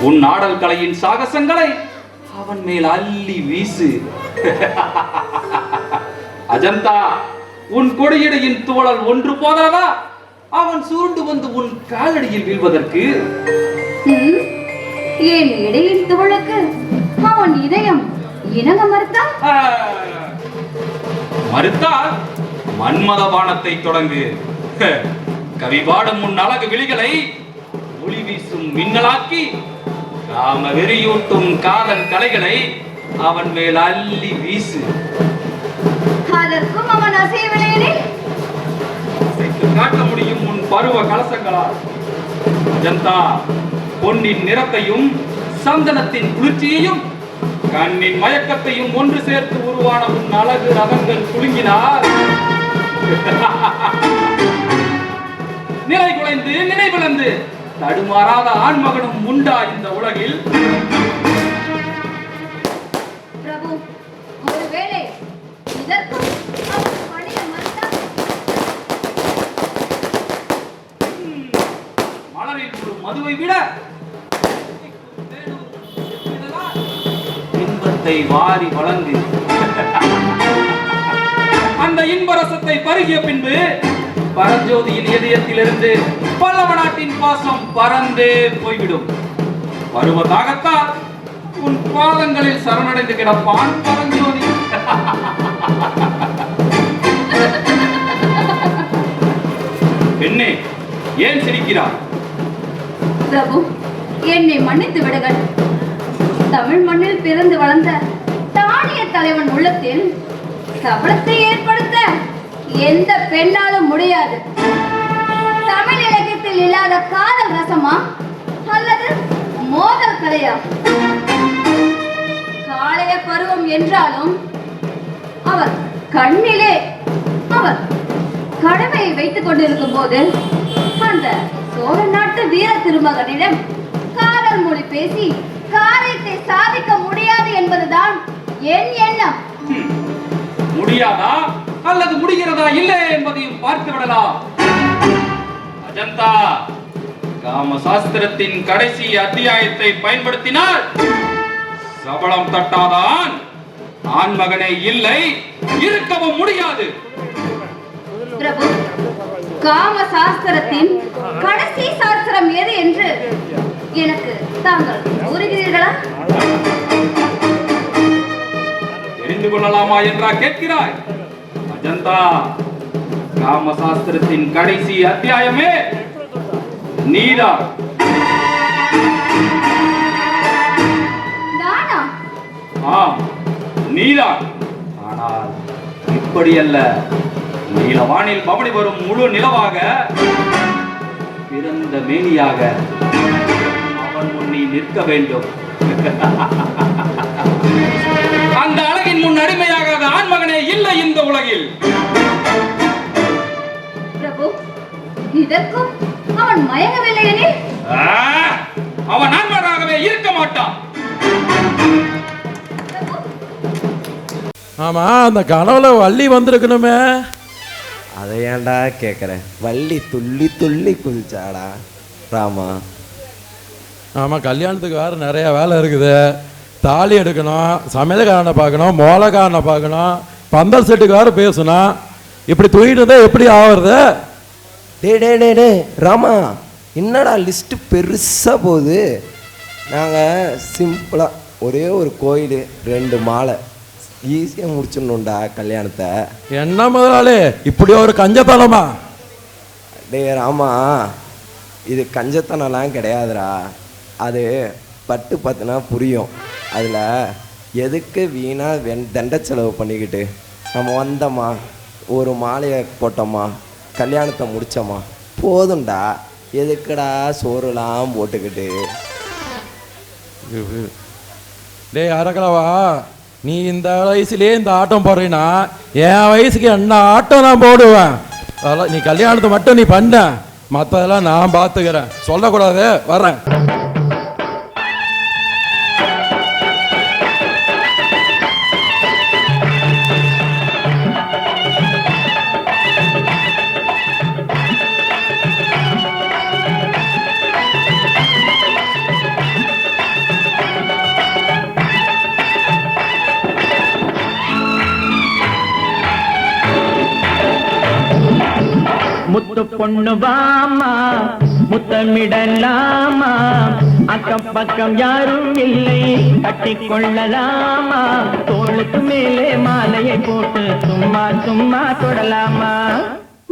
உன் ஆடல் கலையின் சாகசங்களை அவன் மேல் அள்ளி வீசு. அஜந்தா, உன் கொடியடையின் தோழல் ஒன்று போதாதா அவன் சுருண்டு வந்து உன் காலடியில் வீழ்வதற்கு? என் இடையின் தோளுக்கு அவன் இதயம் இணங்க மறுத்தான். மறுத்தால் மன்மத பானத்தை தொடங்கு. கவி பாடும் உன் அழகு விழிகளை ஒளி வீசும் மின்னலாக்கி காம வெறியூட்டும் காதல் கலைகளை அவன் மேல் அள்ளி வீசு. அதற்கும் அவன் அசையவில்லை. காட்ட முடியும் உன் பருவ கலசங்களால். ஜந்தா, பொன்னின் நிறத்தையும் சந்தனத்தின் குளிர்ச்சியையும் கண்ணின் மயக்கத்தையும் ஒன்று சேர்த்து உருவான உன் அழகு ரகங்கள் குலுங்கினார். நிலை குலைந்து நினைவிழந்து தடுமாறாத ஆண்மகனும் உண்டா இந்த உலகில்? பிரபு, ஒருவேளை இதற்கும் அவர் பணிய மறுத்தால் மலரில் ஒரு மதுவை விட இன்பத்தை வாரி வழங்கு. அந்த இன்பரசத்தை பருகிய பின்பு பரஞ்சோதியின் இதயத்திலிருந்து பல்லவ நாட்டின் பாசம் பறந்தே போய்விடும். பருவதாகத்தான் உன் பாதங்களில் சரணடைந்து கிடப்பான் பரஞ்சோதி. பெண்ணே, ஏன் சிரிக்கிறார்? பிரபு, என்னை மன்னித்து விடுங்கள். தமிழ் மண்ணில் பிறந்து வளர்ந்த தானிய தலைவன் உள்ளத்தில் சபலத்தை ஏற்படுத்த எந்த பெண்ணாலும் முடியாது. தமிழ் இலக்கியத்தில் இல்லாத காதல் ரசமா அல்லது மோதல் கலையா? காளைய பருவம் என்றாலும் அவர் கண்ணிலே அவர் கடமையை வைத்துக் கொண்டிருக்கும் போது அந்த சோழ நாட்டு வீர திருமகனிடம் காதல் மொழி பேசி காரியத்தை சாதிக்க முடியாது என்பதுதான் என் எண்ணம். முடியாதா அல்லது முடிகிறதா இல்லை என்பதையும் பார்த்து விடலாம். அஜந்தா, காம சாஸ்திரத்தின் கடைசி அத்தியாயத்தை பயன்படுத்தினால் சபலம் தட்டாதான் ஆண்மகனே இல்லை, இருக்கவும் முடியாது. பிரபு, காம சாஸ்திரத்தின் கடைசி சாஸ்திரம் எது என்று எனக்கு தாங்கள் கூறுகிறீர்களா? தெரிந்து கொள்ளலாமா என்றா கேட்கிறாய்? அஜந்தா, காம சாஸ்திரத்தின் கடைசி அத்தியாயமே நீதான். நானா? ஆம், நீதான். ஆனால் இப்படி அல்ல. நீலவானில் பவனி வரும் முழு நிலவாக, பிறந்த மேனியாக அவன் முன்னி நிற்க வேண்டும். அந்த அழகின் முன் அடிமையாகாத ஆண்மகனே இல்லை இந்த உலகில். பிரபு, இதற்கும் அவன் மயங்கவில்லை எனில் அவன் ஆண்மகனாகவே இருக்க மாட்டான். ஆமா, அந்த கனவுல வள்ளி வந்திருக்கணுமே. அதை ஏன்டா கேட்குறேன்? வள்ளி துள்ளி துள்ளி குதிச்சாடா ராமா. ஆமாம், கல்யாணத்துக்கு வேறு நிறைய வேலை இருக்குது. தாலி எடுக்கணும், சமையல்காரனை பார்க்கணும், மோளக்காரனை பார்க்கணும், பந்தல் செட்டுக்கு வேறு பேசணும். இப்படி தூங்கிட்டு இருந்தால் எப்படி ஆகுறது? டே ராமா, என்னடா லிஸ்ட்டு பெருசாக போகுது. நாங்கள் சிம்பிளாக ஒரே ஒரு கோயில், 2 மாலை, ஈஸியாக முடிச்சிடணும்டா கல்யாணத்தை. என்ன முதலாளி இப்படி ஒரு கஞ்சத்தனமா? டே ராமா, இது கஞ்சத்தனம்லாம் கிடையாதுடா. அது பட்டு பார்த்தினா புரியும். அதில் எதுக்கு வீணாக தண்ட செலவு பண்ணிக்கிட்டு நம்ம வந்தோமா, ஒரு மாலையை போட்டோமா, கல்யாணத்தை முடித்தோமா, போதும்டா. எதுக்குடா சோறுலாம் போட்டுக்கிட்டு? டே அரக்கலவா, நீ இந்த வயசுலேயே இந்த ஆட்டம் போடுறீன்னா என் வயசுக்கு என்ன ஆட்டம் நான் போடுவேன். அதெல்லாம் நீ கல்யாணத்தை மட்டும் நீ பண்ண, மற்றதெல்லாம் நான் பார்த்துக்கிறேன். சொல்லக்கூடாது, வர்றேன். முத்து பொண்ணு வாமா, முத்தமிடலாமா, அக்கம் பக்கம் யாரும் இல்லை, கட்டிக்கொள்ளலாமா, தோளுக்கு மேலே மாலையை போட்டு சும்மா சும்மா தொடலாமா.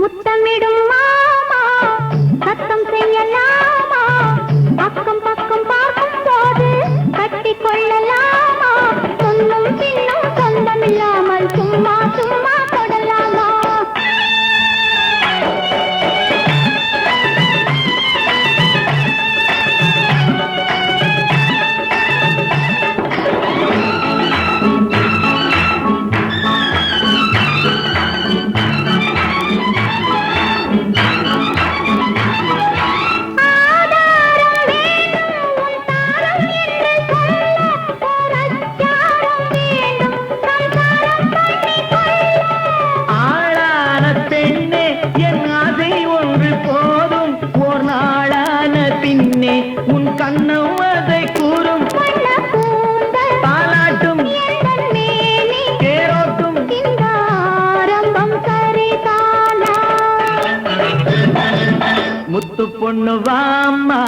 முத்தமிடும் மாமா, சத்தம் செய்யலாமா, அக்கம் பக்கம் பார்க்கும் போது கட்டி கொள்ளலாமா, முன்னும் பின்னும் சொந்தமில்லாமல் சும்மா சும்மா தொடலாமா. முத்து பொண்ணு வாமா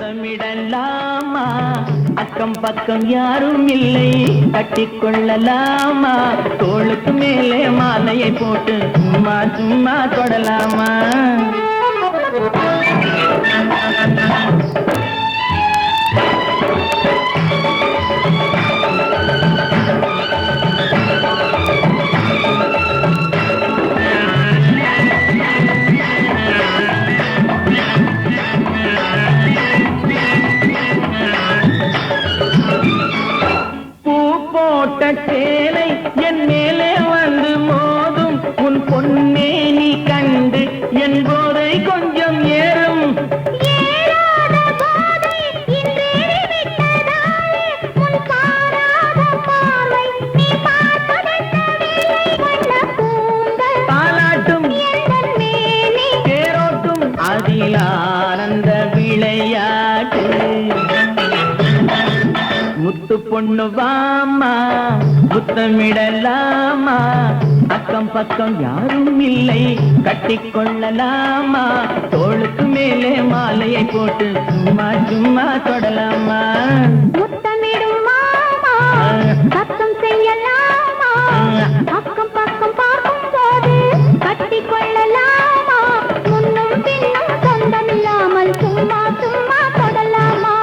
தமிழலாமா அக்கம் பக்கம் யாரும் இல்லை கட்டிக்கொள்ளலாமா தோளுக்கு மேலே மாலையை போட்டு சும்மா சும்மா தொடலாமா சேலை என் மேலே வந்து மோதும் உன் பொன்னே நீ கண்டு என் போதை கொஞ்சம் ஏறும் பாலாட்டும் தேரோட்டும் அதில் ஆனந்த விளையாட்டு முத்து பொண்ணு வாமா முத்தமிடலாமா அக்கம் பக்கம் யாரும் இல்லை கட்டிக்கொள்ளலாமா தோளுக்கு மேலே மாலையை போட்டு சும்மா சும்மா தொடலாமா முத்தமிடும் மாமா சத்தம் செய்யலாமா அக்கம் பக்கம் பார்க்கும் போது கட்டி கொள்ளலாமா முன்னும் பின்னும் சொந்தமில்லாமல் சும்மா சும்மா தொடலாமா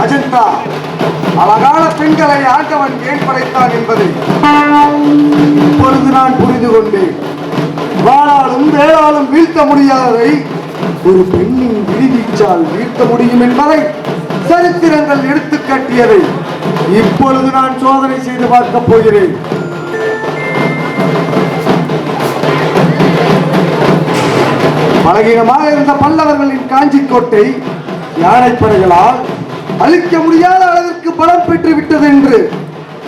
அஜந்தா, அழகான பெண்களை ஆண்டவன் ஏன் படைத்தான் என்பதை இப்பொழுது நான் புரிந்து கொண்டேன். வாளாலும் வேளாலும் வீழ்த்த முடியாததை ஒரு பெண்ணின் விழிவீச்சால் வீழ்த்த முடியும் என்பதை சரித்திரங்கள் எடுத்துக் காட்டியதை இப்பொழுது நான் சோதனை செய்து பார்க்கப் போகிறேன். பலகீனமாக இருந்த பல்லவர்களின் காஞ்சிக்கோட்டை யானைப்படைகளால் அழிக்க முடியாத அளவிற்கு பலம் பெற்று விட்டது என்று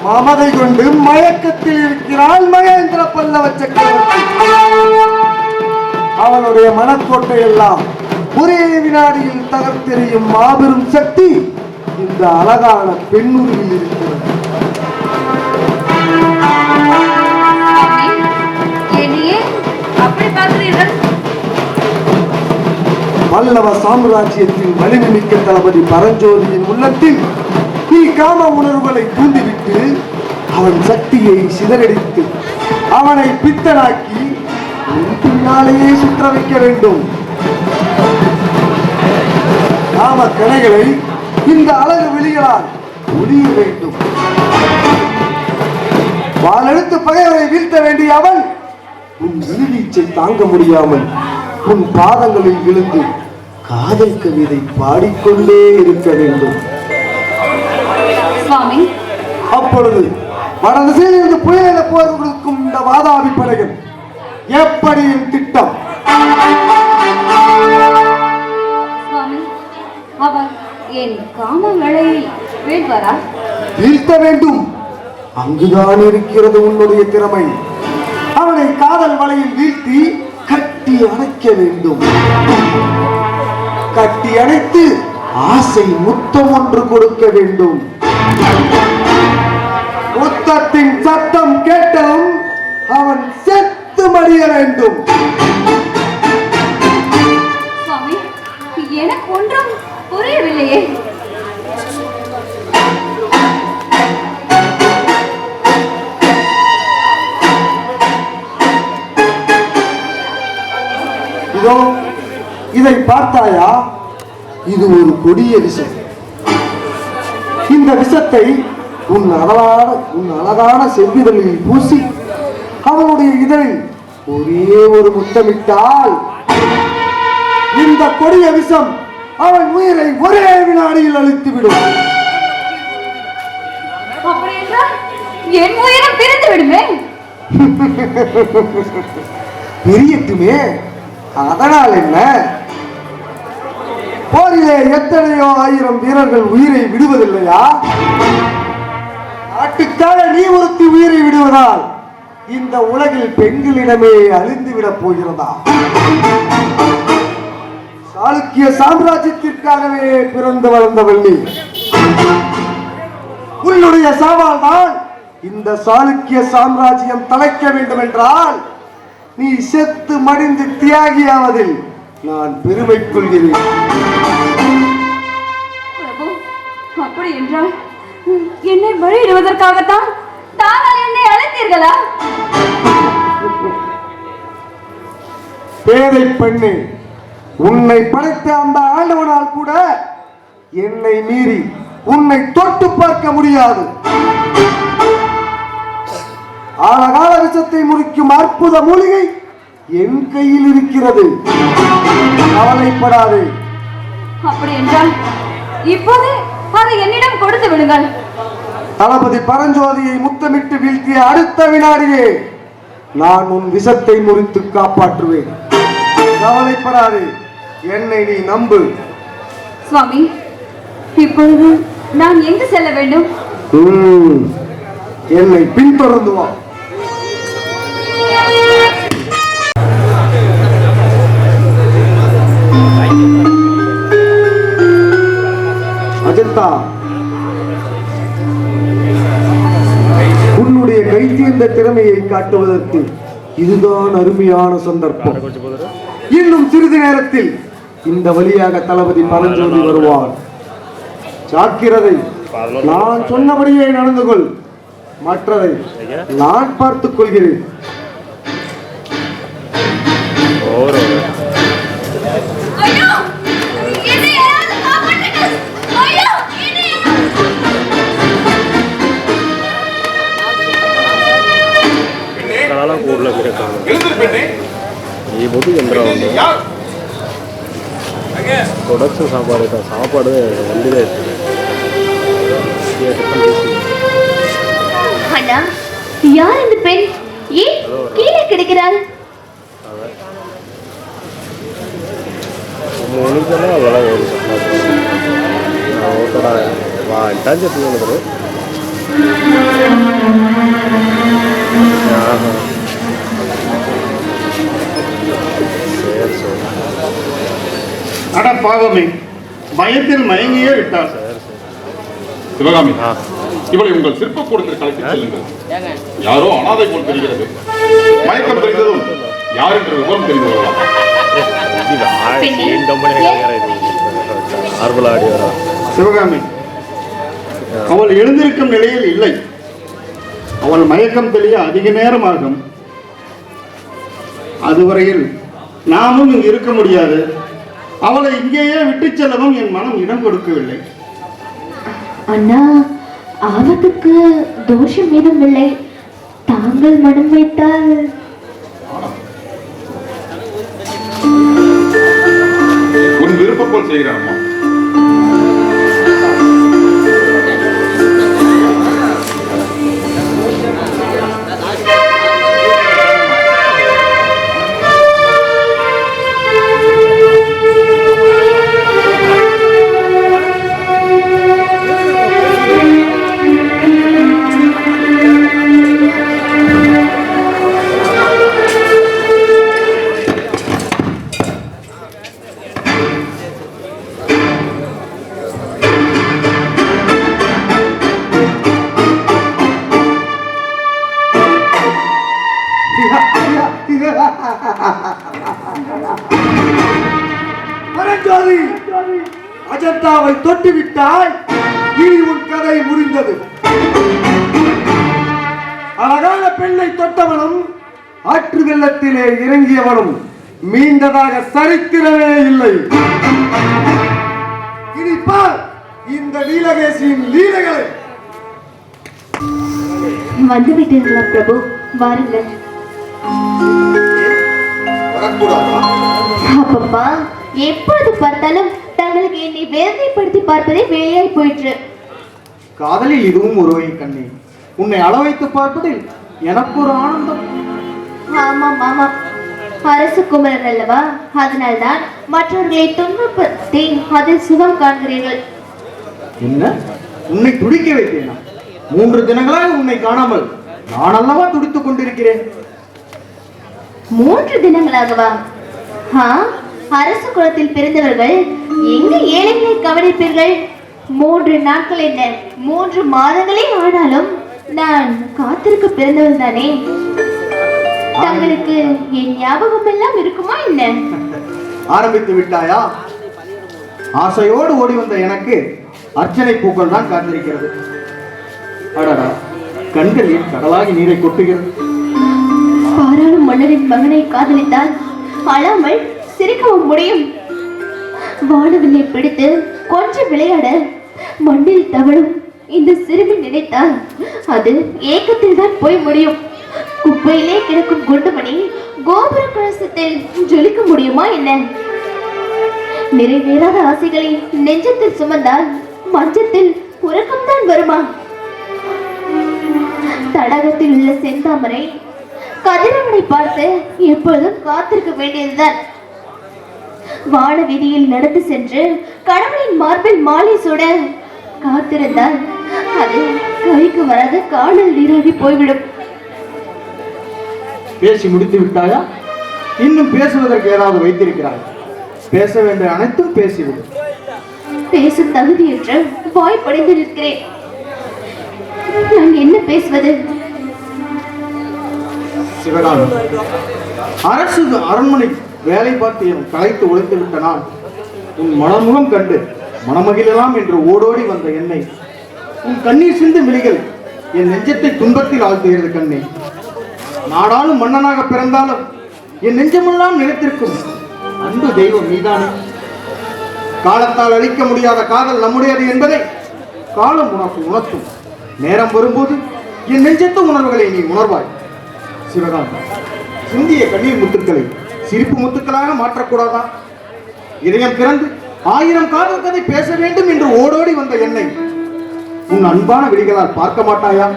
மமதை கொண்டு மயக்கத்தில் இருக்கிறாள் மகேந்திர பல்லவ சக்கரவர்த்தி. அவனுடைய மனக்கோட்டை எல்லாம் ஒரே வினாடியில் தகர்த்தெறியும் மாபெரும் சக்தி இந்த அழகான பெண்ணுருவில் இருக்கிறது. பல்லவ சாம்ராஜ்யத்தின் வலிமைமிக்க தளபதி பரஞ்சோதியின் உள்ளத்தில் நீ காம உணர்வுகளை தூண்டிவிட்டு அவன் சக்தியை சிதறடித்து அவனை பித்தனாக்கி பின்னாலேயே சுற்ற வைக்க வேண்டும். காம கணைகளை இந்த அழகு விழிகளால் ஒளிய வேண்டும். வாளெடுத்து பகைவரை வீழ்த்த வேண்டிய அவன் உன் விழிவீச்சை தாங்க முடியாமல் உன் பாதங்களில் விழுந்து காதல் கவிதை பாடிக்கொண்டே இருக்க வேண்டும். அப்பொழுது வடதிசையில் இருந்து புயல போர் கொடுக்கும் இந்த வாதாபி படைகள் எப்படி என் திட்டம்? அவர் என் காம வேளையை வீழ்வாரா? வீழ்த்த வேண்டும். அங்குதான் இருக்கிறது உன்னுடைய திறமை. அவனை காதல் வலையில் வீழ்த்தி கட்டி அணைக்க வேண்டும். கட்டி அணைத்து ஆசை முத்தம் ஒன்று கொடுக்க வேண்டும். முத்தத்தின் சத்தம் கேட்டதும் அவன் செத்து மடிய வேண்டும். சுவாமி, எனக்கு ஒன்றும் புரியவில்லையே. இதோ இதை பார்த்தாயா? இது ஒரு கொடிய விஷம். இந்த விஷத்தை உன் அழகான செவ்விதழில் பூசி அவனுடைய இதழில் ஒரே ஒரு முத்தமிட்டால் இந்த கொடிய விஷம் அவன் உயிரை ஒரே வினாடியில் அழித்துவிடும். என் உயிரம் பிரிந்து விடுமே. பிரியட்டுமே, அதனால் என்ன? போரிலே எத்தனையோ ஆயிரம் வீரர்கள் உயிரை விடுவதில்லையா? நாட்டுக்காக நீ ஒருத்தி உயிரை விடுவதால் இந்த உலகில் பெண்களிடமே அழிந்துவிடப் போகிறதா? சாளுக்கிய சாம்ராஜ்யத்திற்காகவே பிறந்து வளர்ந்தவள் நீ. உன்னுடைய சவால் தான் இந்த சாளுக்கிய சாம்ராஜ்யம் தலைக்க வேண்டும் என்றால் நீ செத்து மடிந்து தியாகியாவதில் நான் பெருமை கொள்கிறேன். பிரபு, அப்படி என்றால் என்னை பலியிடுவதற்காகத்தான் தாங்கள் என்னை அழைத்தீர்களா? பேதை பெண்ணே, உன்னை படைத்த அந்த ஆண்டவனால் கூட என்னை மீறி உன்னை தொட்டு பார்க்க முடியாது. ஆழகால விஷத்தை முறிக்கும் அற்புத மூலிகை என் கையில் இருக்கிறது. கவலைப்படாதே. அப்படி என்றால் இப்போது அதை என்னிடம் கொடுத்து விடுங்கள். தளபதி பரஞ்சோதியை முத்தமிட்டு வீழ்த்திய அடுத்த வினாடியே நான் உன் விஷத்தை முறித்து காப்பாற்றுவேன். கவலைப்படாதே, என்னை நீ நம்பு. சுவாமி, இப்பொழுது நான் எங்கு செல்ல வேண்டும்? என்னை பின்தொடர்ந்து வா. அஜந்தா, உன்னுடைய கைத்தேர்ந்த திறமையை காட்டுவதற்கு இதுதான் அருமையான சந்தர்ப்பம். இன்னும் சிறிது நேரத்தில் இந்த வழியாக தளபதி பரஞ்சோதி வருவார். ஜாக்கிரதை, நான் சொன்னபடியே நடந்து கொள். மற்றதை நான் பார்த்துக் கொள்கிறேன். ಪ್ರೊಡಕ್ಷನ್ ಸಾಪಾಡು ಒಂದಿದೆ. அண்ணா, யார் இந்த பெண்? ஏன் கீழே கிடக்கிறாள்? ಮುಳುಗಲ್ಲ ಅವೆಲ್ಲ ಓದ್ತಾಡ ಅಂಟಾನ್ చెప్పి ಹೇಳಿದ್ರು. அட பாவமே, பயத்தில் மயங்கியே விட்டார். சிவகாமி, இவளை உங்கள் சிற்ப கூடத்தில் கலைத்து செல்லுங்கள். யாரோ அனாதை போல் தெரிகிறது. மயக்கம் தெரிந்ததும் யார் என்ற விவரம் தெரிந்து கொள்ளலாம். சிவகாமி, அவள் எழுந்திருக்கும் நிலையில் இல்லை. அவள் மயக்கம் தெளிய அதிக நேரம் ஆகும். அதுவரையில் நாமும் இங்கு இருக்க முடியாது. அவளை இங்கேயே விட்டு செல்லவும் என் மனம் இடம் கொடுக்கவில்லை. அண்ணா, ஆபத்துக்கு தோஷம் ஏதும் இல்லை. தாங்கள் மனம் வைத்தால் உன் விருப்பம் போல் செய்கிறான். பரஞ்சோதி, அஜந்தாவை தொட்டுவிட்டாய். இனி உன் கதை முடிந்தது. அழகான பெண்ணை தொட்டவனும் ஆற்று வெள்ளத்திலே இறங்கியவனும் மீண்டதாக சரித்திரமே இல்லை. இனி பார் இந்த நீலகேசியின் லீலைகளை. வந்துவிட்டீர்களா பிரபு? வாருங்கள். அப்பப்பா, எப்பொழுது பார்த்தாலும் தங்களுக்கு என்னை வேதனைப்படுத்தி பார்ப்பதே வேலையாய் போயிற்று. காதலில் இதுவும் ஒரு வகை கண்ணே. உன்னை அள வைத்து பார்ப்பதில் எனக்கு ஒரு ஆனந்தம். ஆமாம் ஆமாம், அரசு குமரன் அல்லவா, அதனால்தான் மற்றவர்களை துன்பப்படுத்தி அதில் சுகம் காண்கிறீர்கள். என்ன, உன்னை துடிக்க வைத்தேனா? 3 தினங்களாக உன்னை காணாமல் நான் அல்லவா துடித்துக் கொண்டிருக்கிறேன். 3 தினங்களாகவா? அரசு குலத்தில் பிறந்தவர்கள் எங்கு ஏழைகளை கவனிப்பீர்கள்? 3 நாட்கள் என்ன, 3 மாதங்களே ஆனாலும் நான் காத்திருக்க பிறந்தவள் தானே. தங்களுக்கு என் ஞாபகம் எல்லாம் இருக்குமா என்ன? ஆரம்பித்து விட்டாயா? ஆசையோடு ஓடி வந்த எனக்கு அர்ச்சனை பூக்கள் தான் காத்திருக்கிறது. அடடா, கண்களில் கடலாகி நீரை கொட்டுகிறது. பாராளும் மன்னரின் மகனை காதலித்தால் அழாமல் சிரிக்கவும் முடியும். வானவில்லை பிடித்து கொஞ்சம் விளையாட மண்ணில் தவழும் இந்த சிறுமி நினைத்தால் அது ஏக்கத்தில் தான் போய் முடியும். குப்பையிலே கிடக்கும் குண்டுமணி கோபுர கலசத்தில் ஜொலிக்க முடியுமா என்ன? நிறைவேறாத ஆசைகளை நெஞ்சத்தில் சுமந்தால் மஞ்சத்தில் உறக்கம்தான் வருமா? தடாகத்தில் உள்ள செந்தாமரை கதிரவனை பார்த்து எப்பொழுதும் காத்திருக்க வேண்டியதுதான். வான வீதியில் நடந்து சென்று கடவுளின் மார்பில் மாலை சூட காத்திருந்தால் அது கைக்கு வராது காணல் நீராகி போய்விடும். பேசி முடித்து விட்டாயா? இன்னும் பேசுவதற்கு ஏதாவது வைத்திருக்கிறாய்? பேச வேண்டிய அனைத்தும் பேசிவிடும். பேசும் தகுதியற்ற வாய் படைந்து நிற்கிறேன். நான் என்ன பேசுவது? சிவகாமி, அரசு அரண்மனை வேலை பார்த்து என் களைத்து உழைத்து விட்ட நான் உன் மனமுகம் கண்டு மனமகிழலாம் என்று ஓடோடி வந்த என்னை உன் கண்ணீர் சிந்தும் விழிகள் என் நெஞ்சத்தை துன்பத்தில் ஆழ்த்துகிறது. கண்ணே, நாடாளும் மன்னனாக பிறந்தாலும் என் நெஞ்சமெல்லாம் நிலைத்திருக்கும் அன்பு தெய்வம் நீதானே. காலத்தால் அழிக்க முடியாத காதல் நம்முடையது என்பதை காலம் உனக்கு உணர்த்தும். நேரம் வரும்போது என் நெஞ்சத்து உணர்வுகளை நீ உணர்வாய். சிவகாமி, சிந்திய கண்ணீர் முத்துக்களை சிரிப்பு முத்துக்களாக மாற்றக்கூடாதா? இதயம் பிறந்து 1000 காதல் கதை பேச வேண்டும் என்று ஓடோடி வந்த என்னை உன் அன்பான விழிகளால் பார்க்க மாட்டாயா?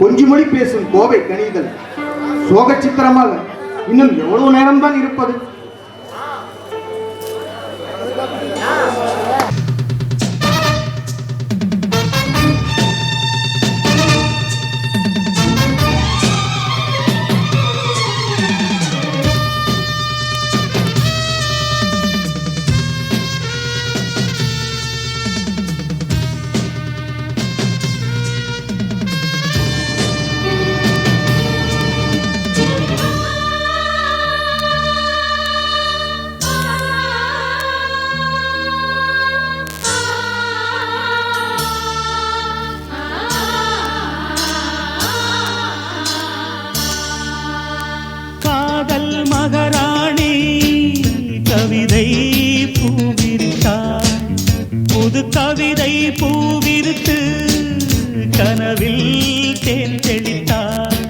கொஞ்சி மொழி பேசும் கோவை கனிதல் சோக சித்திரமாக இன்னும் எவ்வளவு நேரம்தான் இருப்பது? மகாராணி கவிதை பூவிரித்தாள், புது கவிதை பூவிரித்து கனவில் தேன் தெளித்தாள்.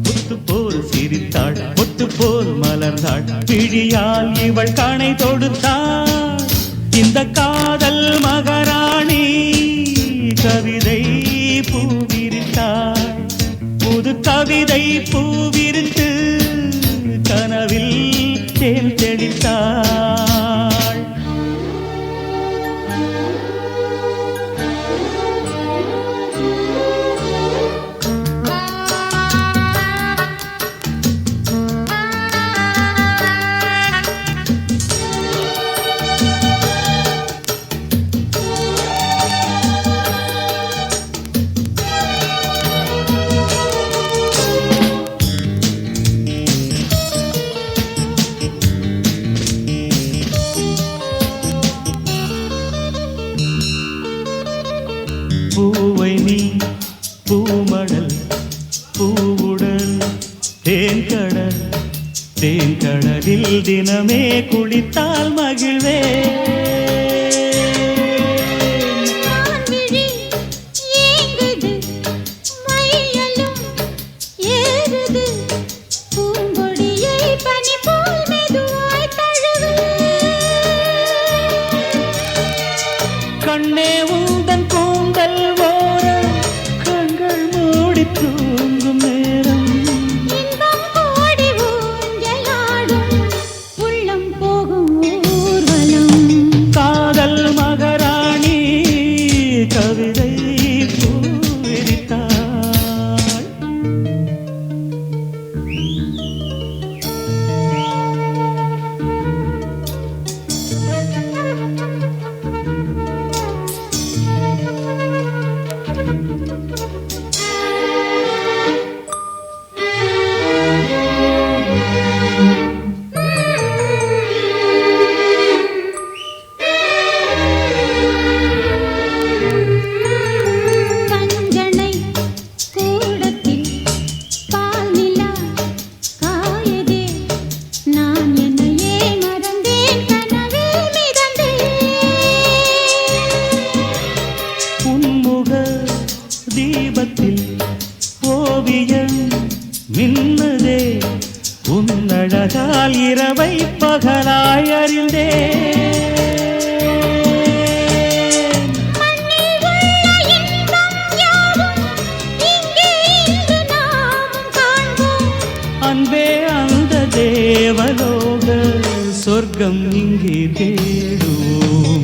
முத்து போல் சிரித்தாள், முத்து போல் மலர்ந்தாள், விழியால் இவள் கணை தொடுத்தாள். இந்த காதல் மகாராணி கவிதை பூவிரித்தாள், புது கவிதை பூவிரித்து கனவில் தேன் தெளித்தாள். பூவை நீ பூமடல் பூவுடல் தேன்கடல், தேன்கடலில் தினமே குளித்தால் மகிழ்வே. கண்ணே உந்தன் கூந்தல் ஓர இரவை பகலாய் அறிந்தே அன்பே அந்த தேவலோக சொர்க்கம் இங்கே தேடுவோம்.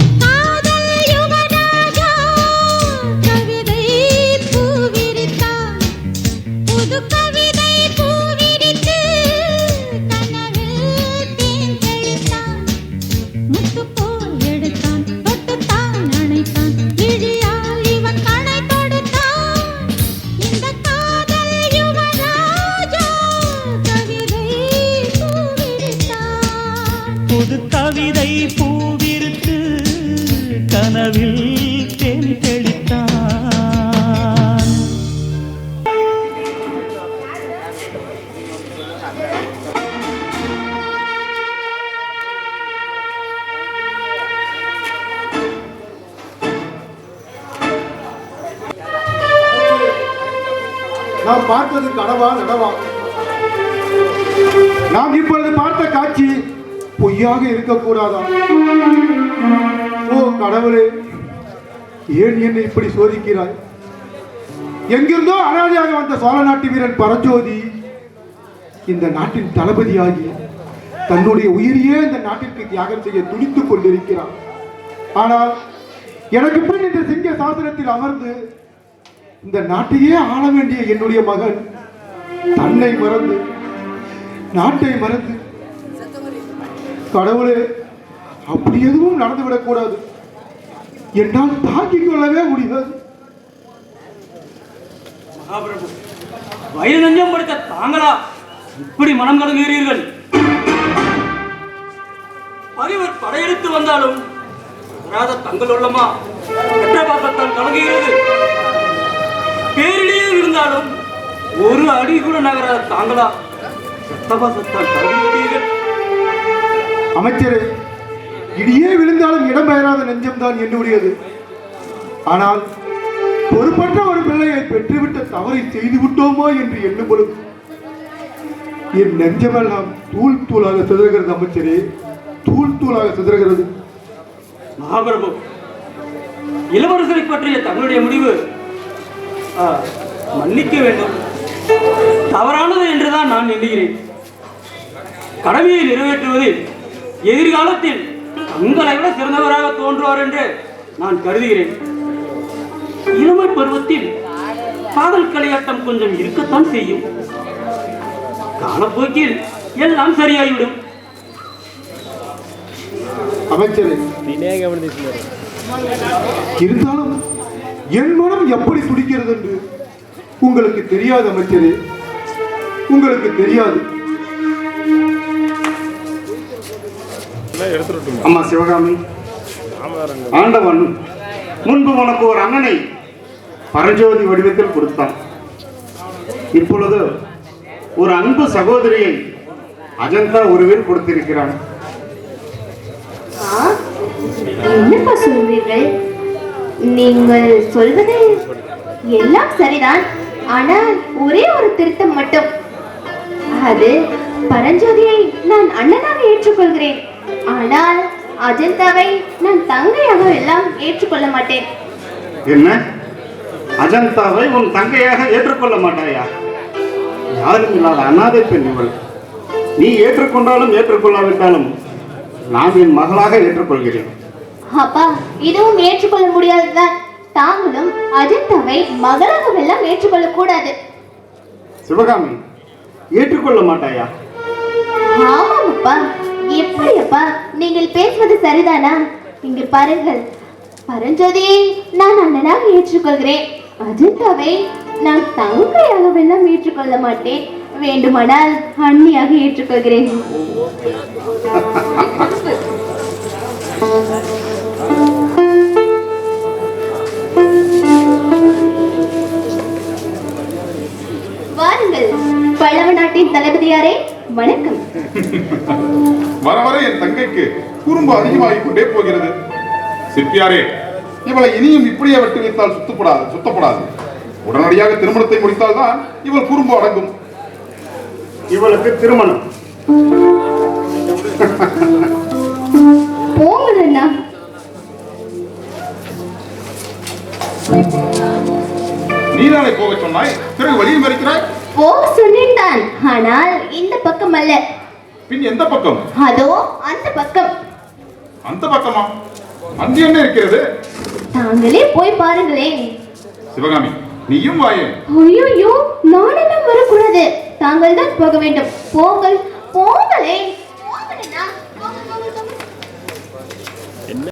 புது கவிதை பூவிருத்து கனவில் தேன் தெளித்தான். நாம் பார்த்தது கனவா நனவா? நாம் இப்பொழுது பார்த்த காட்சி பொய்யாக இருக்கக்கூடாதா? ஓ கடவுளே, ஏன் என்னை இப்படி சோதிக்கிறாய்? எங்கிருந்தோ அனாதையாக வந்த சோழ நாட்டு வீரன் பரஞ்சோதி இந்த நாட்டின் தளபதியாகி தன்னுடைய உயிரையே இந்த நாட்டிற்கு தியாகம் செய்ய துடித்துக் கொண்டிருக்கிறான். ஆனால் எனக்கு பின் இந்த சிங்க சாசனத்தில் அமர்ந்து இந்த நாட்டையே ஆள வேண்டிய என்னுடைய மகன் தன்னை மறந்து நாட்டை மறந்து, கடவுளே அப்படி எதுவும் நடந்துவிடக் கூடாது. என்னால் தாங்கிக் கொள்ளவே முடியாது. மகாபிரபு, வயது நெஞ்சம் படுத்த தாங்களா இப்படி மனம் கலங்குகிறீர்கள்? பகைவர் படையெடுத்து வந்தாலும் வராத தங்கள் உள்ளமா பெற்ற பாசத்தால் கலங்குகிறது. பேரிலேயே இருந்தாலும் ஒரு அடி கூட நகராத தாங்களா பெற்ற பாசத்தால் கலங்குகிறீர்கள். அமைச்சரே, இடியே விழுந்தாலும் இடம் பெயராத நெஞ்சம்தான் என்னுடையது. ஆனால் பொறுப்பற்ற ஒரு பிள்ளையை பெற்றுவிட்ட தவறை செய்து விட்டோமோ என்று எண்ணும் பொழுது என் நெஞ்சமெல்லாம் தூள் தூளாக சிதறுகிறது. அமைச்சரே, தூள் தூளாக சிதறுகிறது. மகாபிரபு, இளவரசரை பற்றிய தங்களுடைய முடிவு மன்னிக்க வேண்டும், தவறானது என்றுதான் நான் எண்ணுகிறேன். கடமையை நிறைவேற்றுவதில் எதிர்காலத்தில் தங்களை விட சிறந்தவராக தோன்றுவார் என்று நான் கருதுகிறேன். இளமை பருவத்தில் காதல் களியாட்டம் கொஞ்சம் இருக்கத்தான் செய்யும். காலப்போக்கில் எல்லாம் சரியாகிவிடும். அமைச்சரே, இருந்தாலும் என் மனம் எப்படி துடிக்கிறது என்று உங்களுக்கு தெரியாது. அமைச்சரே, உங்களுக்கு தெரியாது. அம்மா சிவகாமி, ஆண்டவன் முன்பு உனக்கு ஒரு அண்ணனை பரஞ்சோதி வடிவத்தில் கொடுத்தான். இப்பொழுது ஒரு அன்பு சகோதரியை அஜந்தா உருவில் கொடுத்திருக்கிறான். என்னப்பா சொல்றீர்கள்? நீங்கள் சொல்வது எல்லாம் சரிதான். ஆனால் ஒரே ஒரு திருத்தம் மட்டும். அது பரஞ்சோதியை நான் அண்ணனாக ஏற்றுக்கொள்கிறேன். ஆனால் அஜந்தாவை நான் தங்கையாக எல்லாம் ஏற்றுக்கொள்ள மாட்டேன். என்ன? அஜந்தாவை உன் தங்கையாக ஏற்றுக்கொள்ள மாட்டாயா? யாரும் இல்லாத அனாதை பெண் இவள். நீ ஏற்றுக்கொண்டாலும் ஏற்றுக்கொள்ளாவிட்டாலும் நான் என் மகளாக ஏற்றுக்கொள்கிறேன். அப்பா, இதுவும் ஏற்றுக்கொள்ள முடியாதுதான். தாங்களும் அஜந்தாவை மகளாக எல்லாம் ஏற்றுக்கொள்ள கூடாது. சிவகாமி, ஏற்றுக்கொள்ள மாட்டாயா? ஆமாம் அப்பா. எப்படி அப்பா, நீங்கள் பேசுவது சரிதானா? இங்கு பாருங்கள், பரஞ்சோதியை நான் அண்ணனாக ஏற்றுக்கொள்கிறேன். அஜந்தாவை நான் தங்கையாக எல்லாம் ஏற்றுக்கொள்ள மாட்டேன். வேண்டுமானால் அண்ணியாக ஏற்றுக்கொள்கிறேன். வாருங்கள் பல்லவ நாட்டின் தளபதியாரே, வணக்கம். வர வர என் தங்கைக்கு குறும்பு அதிகமாகிக் கொண்டே போகிறது. சிற்பியாரே, இவளை இனியும் இப்படியே வெட்டி வைத்தால் சுத்தப்படாது. உடனடியாக திருமணத்தை முடித்தால்தான் இவள் குறும்பு அடங்கும். இவளுக்கு திருமணம் போங்கள் அண்ணா. நீதானே போக சொன்னாய், பிறகு வழியில் மறிக்கிறாய். போக சொன்னேன் தான், ஆனால் இந்த பக்கம் அல்ல. பின் எந்த பக்கம்? அதோ அந்த பக்கம். அந்த பக்கமா? அங்கு என்ன இருக்கிறது? தாங்களே போய் பாருங்களேன். சிவகாமி, நீயும் வாயே. ஐயோ, நானெல்லாம் வரக்கூடாது. தாங்கள் தான் போக வேண்டும். போங்கள், போங்களேன்.